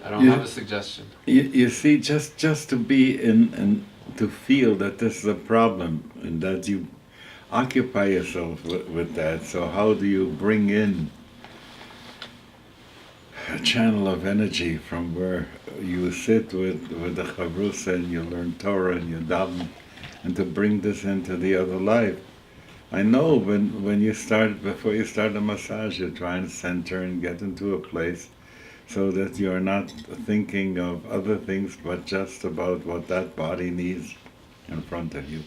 I don't have a suggestion. You see, just to be in to feel that this is a problem and that you occupy yourself with that. So how do you bring in a channel of energy from where you sit with the chavrusa and you learn Torah and you daven, and to bring this into the other life? I know when you start, before you start a massage, you try and center and get into a place so that you're not thinking of other things but just about what that body needs in front of you.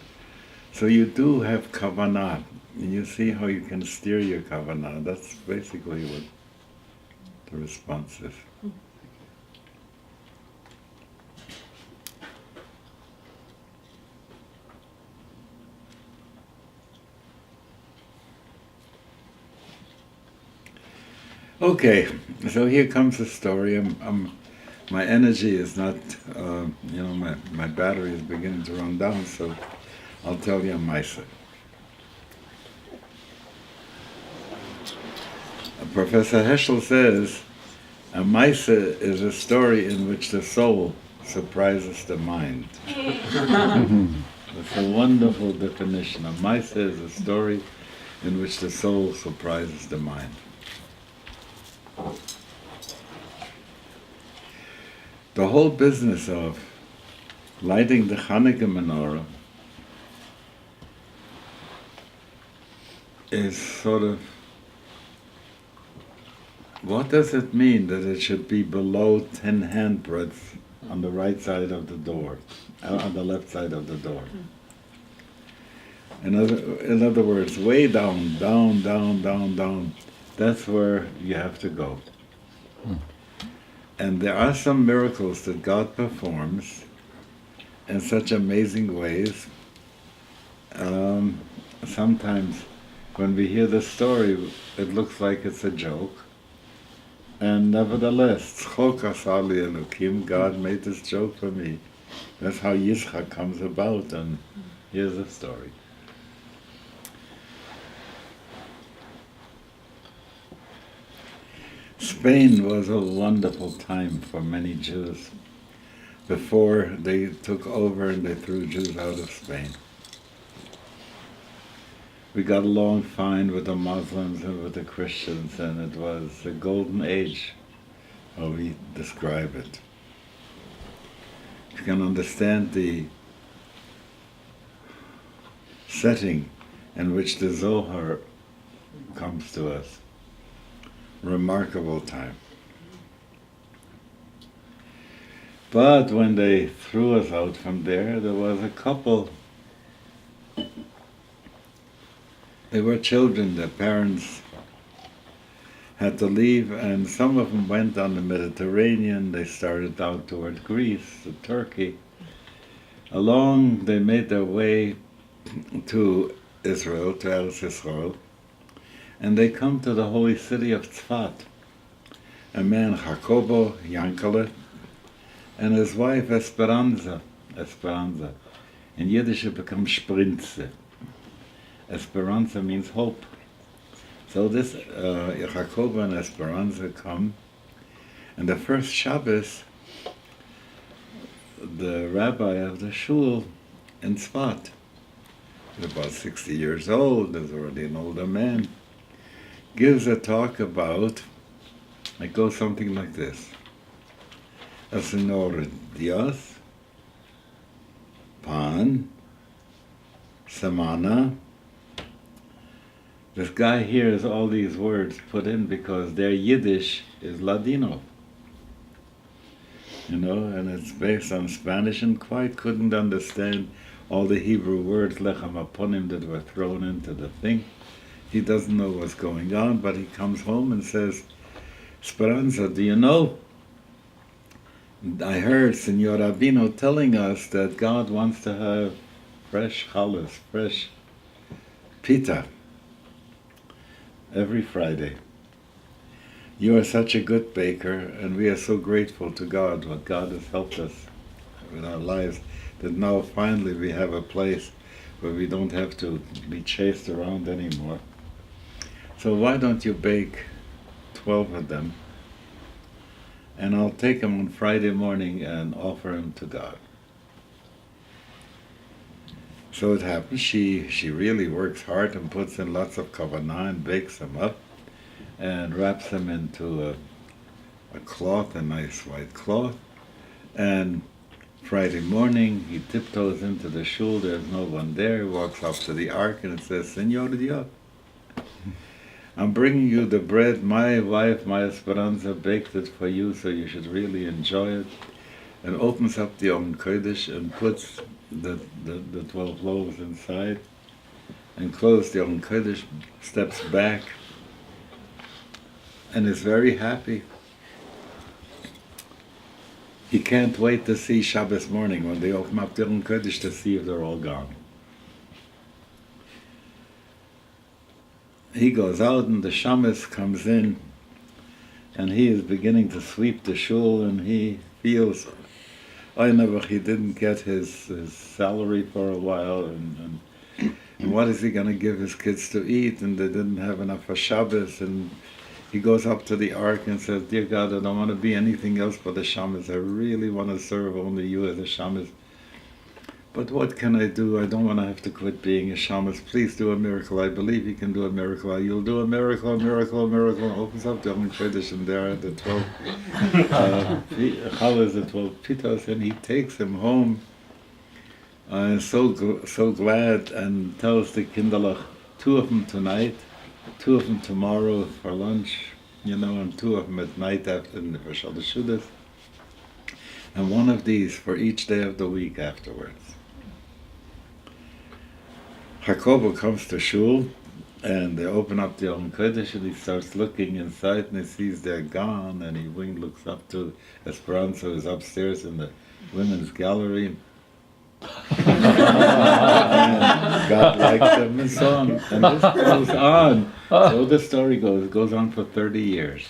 So you do have kavanah, and you see how you can steer your kavanah. That's basically what the response is. Okay, so here comes the story. My energy is not, my battery is beginning to run down, so I'll tell you a Maisa. Professor Heschel says, a Maisa is a story in which the soul surprises the mind. That's a wonderful definition. A Maisa is a story in which the soul surprises the mind. The whole business of lighting the Hannukah menorah is sort of, what does it mean that it should be below 10 handbreadths on the right side of the door, on the left side of the door? In other words, way down, down, down, down, down. That's where you have to go. And there are some miracles that God performs in such amazing ways. Sometimes when we hear the story, it looks like it's a joke. And nevertheless, Tzchok asali Elokim, God made this joke for me. That's how Yitzchak comes about, and here's the story. Spain was a wonderful time for many Jews before they took over and they threw Jews out of Spain. We got along fine with the Muslims and with the Christians, and it was a golden age, how we describe it. You can understand the setting in which the Zohar comes to us. Remarkable time. But when they threw us out from there was a couple. They were children, their parents had to leave, and some of them went on the Mediterranean. They started out toward Greece, to Turkey. Along, they made their way to Israel, to Eretz Israel, and they come to the holy city of Tzfat. A man, Jacobo Yankele, and his wife, Esperanza. In Yiddish it becomes Sprinze. Esperanza means hope. So this Jacobo and Esperanza come, and the first Shabbos, the rabbi of the shul in Tzfat, he's about 60 years old, is already an older man, gives a talk about, it goes something like this. El Señor Dios, Pan, Semana. This guy hears all these words put in because their Yiddish is Ladino. You know, and it's based on Spanish, and quite couldn't understand all the Hebrew words, lechem aponim, that were thrown into the thing. He doesn't know what's going on, but he comes home and says, Speranza, do you know? I heard Senor Rabino telling us that God wants to have fresh challah, fresh pita, every Friday. You are such a good baker, and we are so grateful to God, what God has helped us with our lives, that now finally we have a place where we don't have to be chased around anymore. So why don't you bake 12 of them, and I'll take them on Friday morning and offer them to God. So it happens, she really works hard and puts in lots of kavanah and bakes them up and wraps them into a cloth, a nice white cloth. And Friday morning, he tiptoes into the shul, there's no one there, he walks up to the ark and it says, Señor Dios, I'm bringing you the bread, my wife, my Esperanza, baked it for you, so you should really enjoy it. And opens up the Yom Kodesh and puts the 12 loaves inside, and closes the Yom Kodesh, steps back, and is very happy. He can't wait to see Shabbos morning when they open up the Yom Kodesh to see if they're all gone. He goes out and the shamus comes in, and he is beginning to sweep the shul, and he feels, he didn't get his salary for a while, and what is he going to give his kids to eat, and they didn't have enough for Shabbos, and he goes up to the ark and says, Dear God, I don't want to be anything else but a shamus. I really want to serve only you as a shamus. But what can I do? I don't want to have to quit being a shamus. Please do a miracle. I believe you can do a miracle. You'll do a miracle, a miracle, a miracle. Opens up the Yom Kodesh, and there are the 12 challahs, the 12 pitos, and he takes him home. And so glad, and tells the kinderlach, 2 of them tonight, 2 of them tomorrow for lunch, and 2 of them at night after the Shudas, and 1 of these for each day of the week afterwards. Jacobo comes to shul, and they open up the Yom Kodesh, and he starts looking inside, and he sees they're gone, and he looks up to Esperanza, who's upstairs in the women's gallery, And God liked them and so on. And this goes on. So the story goes on for 30 years.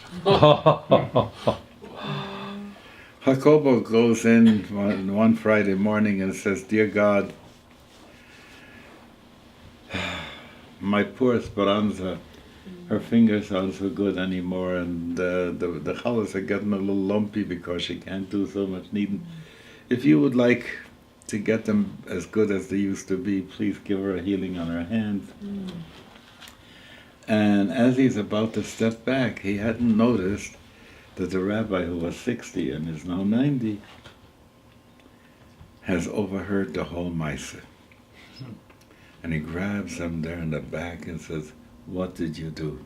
Jacobo goes in one Friday morning and says, "Dear God, my poor Esperanza, her fingers aren't so good anymore, and the challahs are getting a little lumpy because she can't do so much kneading. If you would like to get them as good as they used to be, please give her a healing on her hands." And as he's about to step back, he hadn't noticed that the rabbi, who was 60 and is now 90, has overheard the whole Maisa. And he grabs him there in the back and says, "What did you do?"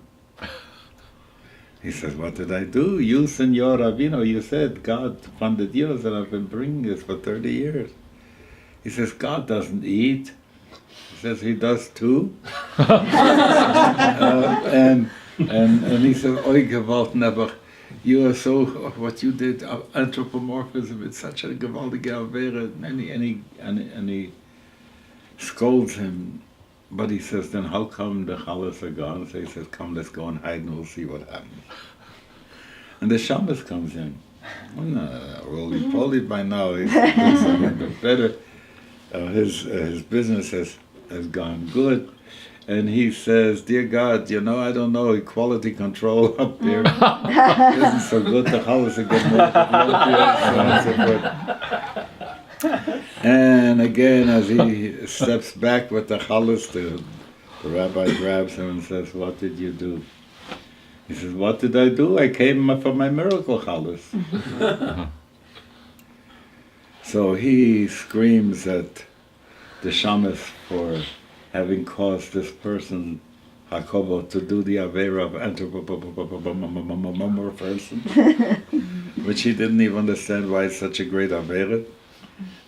He says, "What did I do? You, Senor Rabino, you said God funded yours, and I've been bringing this for 30 years. He says, "God doesn't eat." He says, "He does too." And he says, "Oy gewalt never. You are so, what you did, anthropomorphism, it's such a gewaltige Avere." And he scolds him. But he says, "Then how come the challahs are gone?" So he says, "Come, let's go and hide and we'll see what happens." And the shamus comes in. "Oh, no, well, probably by now he's a bit better. His business has gone good." And he says, "Dear God, you know, I don't know, quality control up there isn't so good. The challahs are getting more quality and so on and so forth." And again, as he steps back with the challahs, the rabbi grabs him and says, "What did you do?" He says, "What did I do? I came for my miracle challahs." So he screams at the shamus for having caused this person, Jacobo, to do the Avera of anthropomorphism, which he didn't even understand why it's such a great Avera.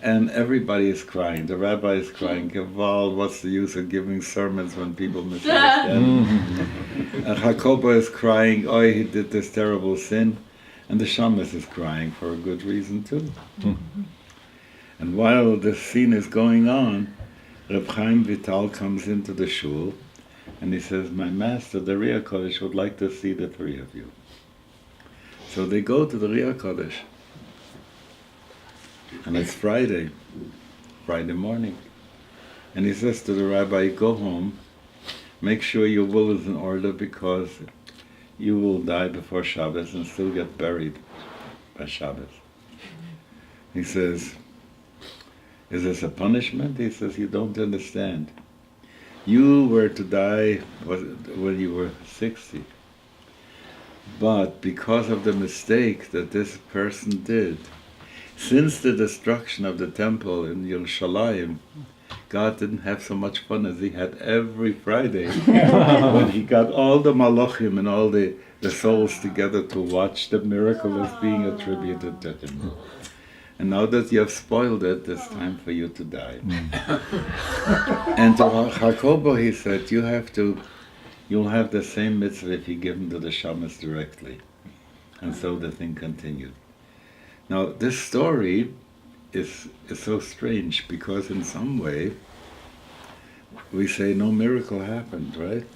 And everybody is crying. The rabbi is crying. Gewalt, what's the use of giving sermons when people misunderstand? And Jacobo is crying, "Oh, he did this terrible sin." And the shamus is crying for a good reason too. And while this scene is going on, Reb Chaim Vital comes into the shul and he says, "My master, the Riyah Kodesh, would like to see the three of you." So they go to the Riyah Kodesh. And it's Friday morning. And he says to the rabbi, "Go home, make sure your will is in order because you will die before Shabbos and still get buried by Shabbos." He says, "Is this a punishment?" He says, "You don't understand. You were to die when you were 60. But because of the mistake that this person did, since the destruction of the temple in Yerushalayim, God didn't have so much fun as he had every Friday when he got all the malachim and all the souls together to watch the miracle as being attributed to him. And now that you have spoiled it, it's time for you to die." And to Jacobo he said, "You'll have the same mitzvah if you give him to the shamus directly." And so the thing continued. Now this story is so strange because in some way we say no miracle happened, right?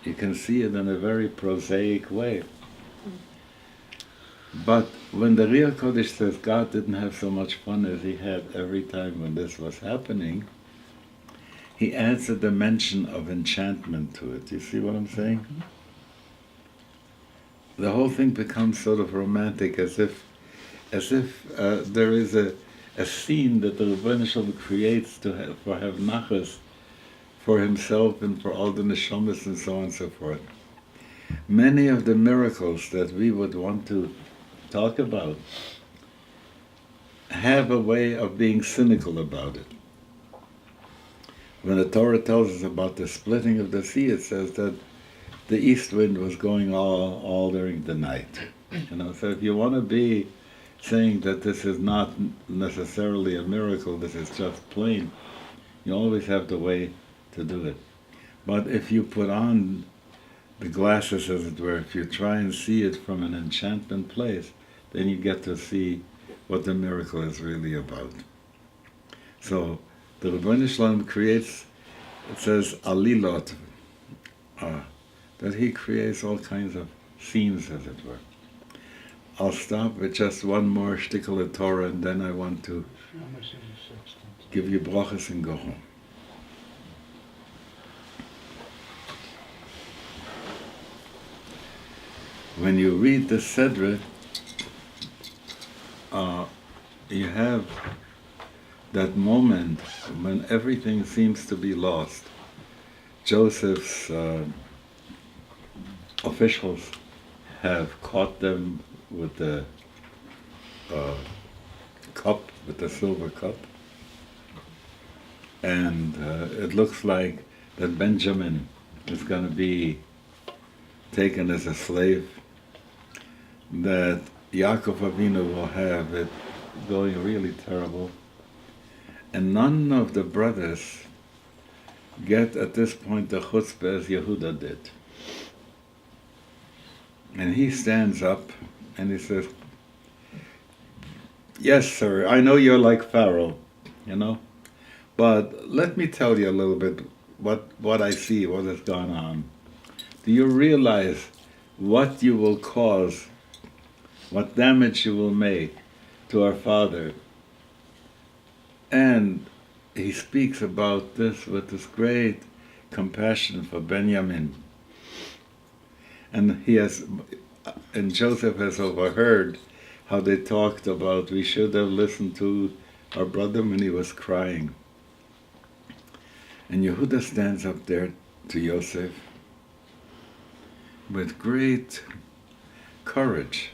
You can see it in a very prosaic way. But when the Riyah Kodesh says God didn't have so much fun as he had every time when this was happening, he adds a dimension of enchantment to it. You see what I'm saying? The whole thing becomes sort of romantic, as if there is a scene that the Rebbeinu Shalom creates to have nachas for himself and for all the neshamas and so on and so forth. Many of the miracles that we would want to talk about have a way of being cynical about it. When the Torah tells us about the splitting of the sea, it says that the east wind was going all during the night. So if you want to be saying that this is not necessarily a miracle, this is just plain, you always have the way to do it. But if you put on the glasses, as it were, if you try and see it from an enchantment place, then you get to see what the miracle is really about. So the Rebbeinu Shalom creates, it says alilot, that he creates all kinds of scenes, as it were. I'll stop with just one more shtickle of Torah, and then I want to give you brachas and go home. When you read the Sedra, you have that moment when everything seems to be lost. Joseph's officials have caught them with the cup, with the silver cup, and it looks like that Benjamin is going to be taken as a slave, that Yaakov Avinu will have it going really terrible, and none of the brothers get at this point the chutzpah as Yehuda did. And he stands up and he says, yes, sir, I know you're like Pharaoh, but let me tell you a little bit what I see, what has gone on. Do you realize what you will cause, what damage you will make to our father? And he speaks about this with this great compassion for Benjamin. And Joseph has overheard how they talked about, we should have listened to our brother when he was crying. And Yehuda stands up there to Yosef with great courage.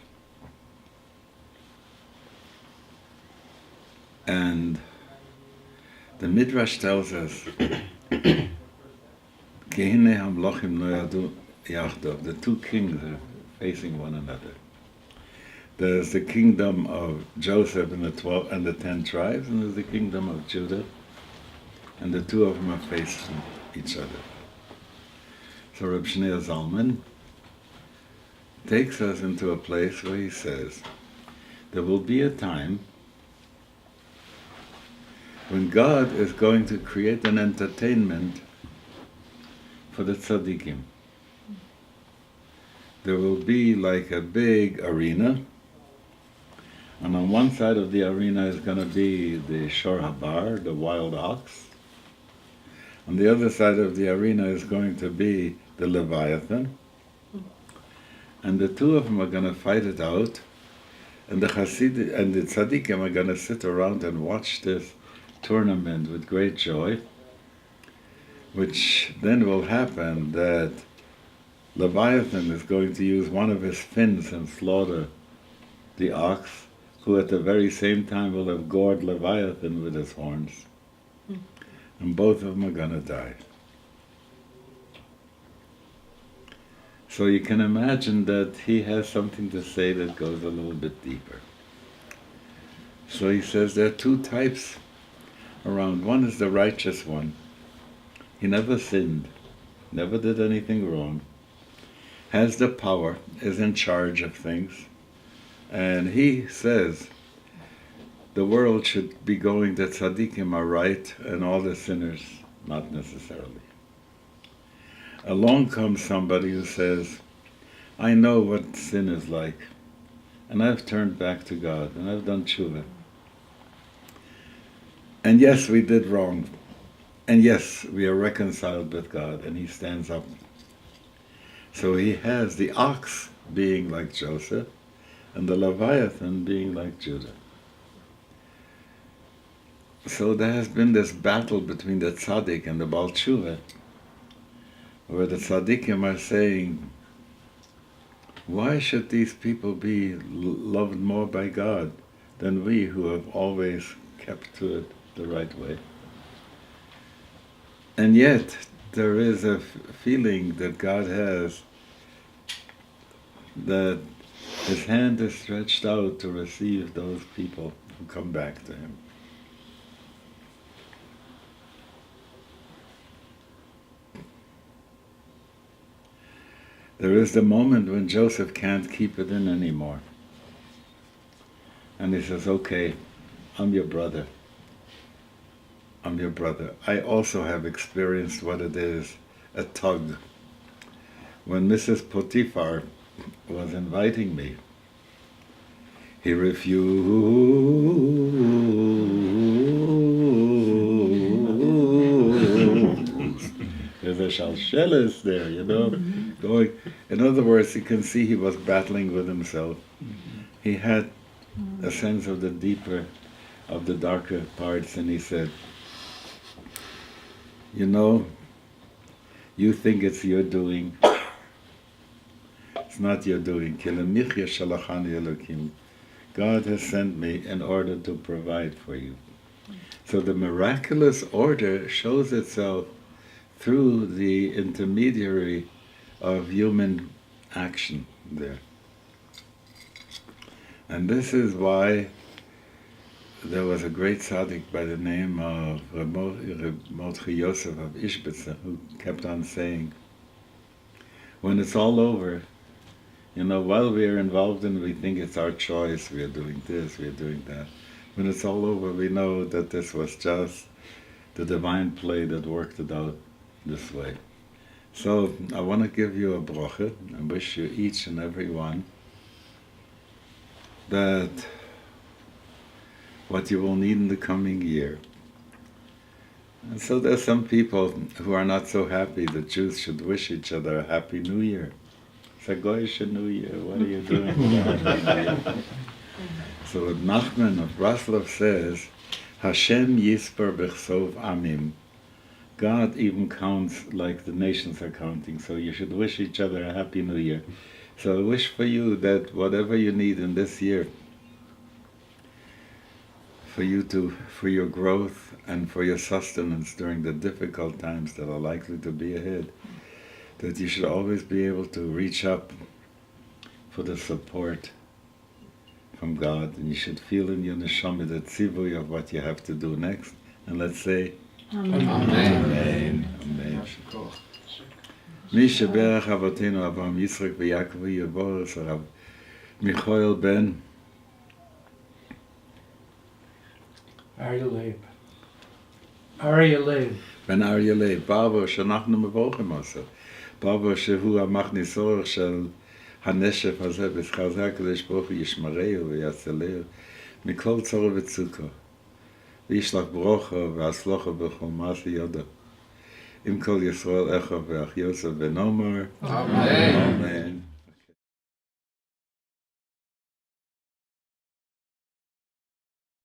And the Midrash tells us, the two kings are facing one another. There's the kingdom of Joseph and the 10 tribes, and there's the kingdom of Judah, and the two of them are facing each other. So Reb Zalman takes us into a place where he says, there will be a time when God is going to create an entertainment for the tzaddikim. There will be like a big arena, and on one side of the arena is going to be the Shor Habar, the wild ox. On the other side of the arena is going to be the Leviathan. And the two of them are going to fight it out, and the Hasidim and the tzaddikim are going to sit around and watch this tournament with great joy, which then will happen that Leviathan is going to use one of his fins and slaughter the ox, who at the very same time will have gored Leviathan with his horns. And both of them are going to die. So you can imagine that he has something to say that goes a little bit deeper. So he says there are two types around. One is the righteous one. He never sinned, never did anything wrong, has the power, is in charge of things, and he says the world should be going that tzaddikim are right and all the sinners not necessarily. Along comes somebody who says, I know what sin is like, and I've turned back to God, and I've done tshuva. And yes, we did wrong. And yes, we are reconciled with God. And he stands up. So he has the ox being like Joseph, and the Leviathan being like Judah. So there has been this battle between the tzaddik and the Baal Tshuva, where the tzaddikim are saying, why should these people be loved more by God than we who have always kept to it the right way? And yet, there is a feeling that God has, that his hand is stretched out to receive those people who come back to him. There is the moment when Joseph can't keep it in anymore. And he says, okay, I'm your brother. I'm your brother. I also have experienced what it is, a tug. When Mrs. Potiphar was inviting me, he refused. There's a shalshelis there, you know, going. In other words, you can see he was battling with himself. He had a sense of the deeper, of the darker parts, and he said, you know, you think it's your doing. It's not your doing. God has sent me in order to provide for you. So the miraculous order shows itself through the intermediary of human action there. And this is why there was a great tzaddik by the name of Reb Mordechai Yosef of Ishbitzer who kept on saying, when it's all over, you know, while we are involved in it, we think it's our choice, we are doing this, we are doing that. When it's all over, we know that this was just the divine play that worked it out this way. So I want to give you a bracha and wish you each and every one that what you will need in the coming year. And so there's some people who are not so happy that Jews should wish each other a Happy New Year. It's a Goyish New Year, what are you doing? So what Nachman of Braslov says, Hashem Yisper Bechsov Amim. God even counts like the nations are counting, so you should wish each other a Happy New Year. So I wish for you that whatever you need in this year, for your growth and for your sustenance during the difficult times that are likely to be ahead, that you should always be able to reach up for the support from God, and you should feel in your neshama the tzivui of what you have to do next. And let's say, Amen. Amen. Amen. Mi sheberach avotenu Avraham, Yitzchak, v'Yaakov Yevoros, Rav Michael ben Aryeh Leib. Ben Aryeh Leib, Barbo she'nachnu mevorchim oso. Barbo shehu המכניסור של הנשף הזה, בזכר זה הקדוש ברוך הוא ישמרהו ויצילהו מכל צורך וצוקו. וישלח ברוכו והצלוחו בכל מעשה ידו. עם כל ישראל איכו ואחיוסו ונאמר. אמן.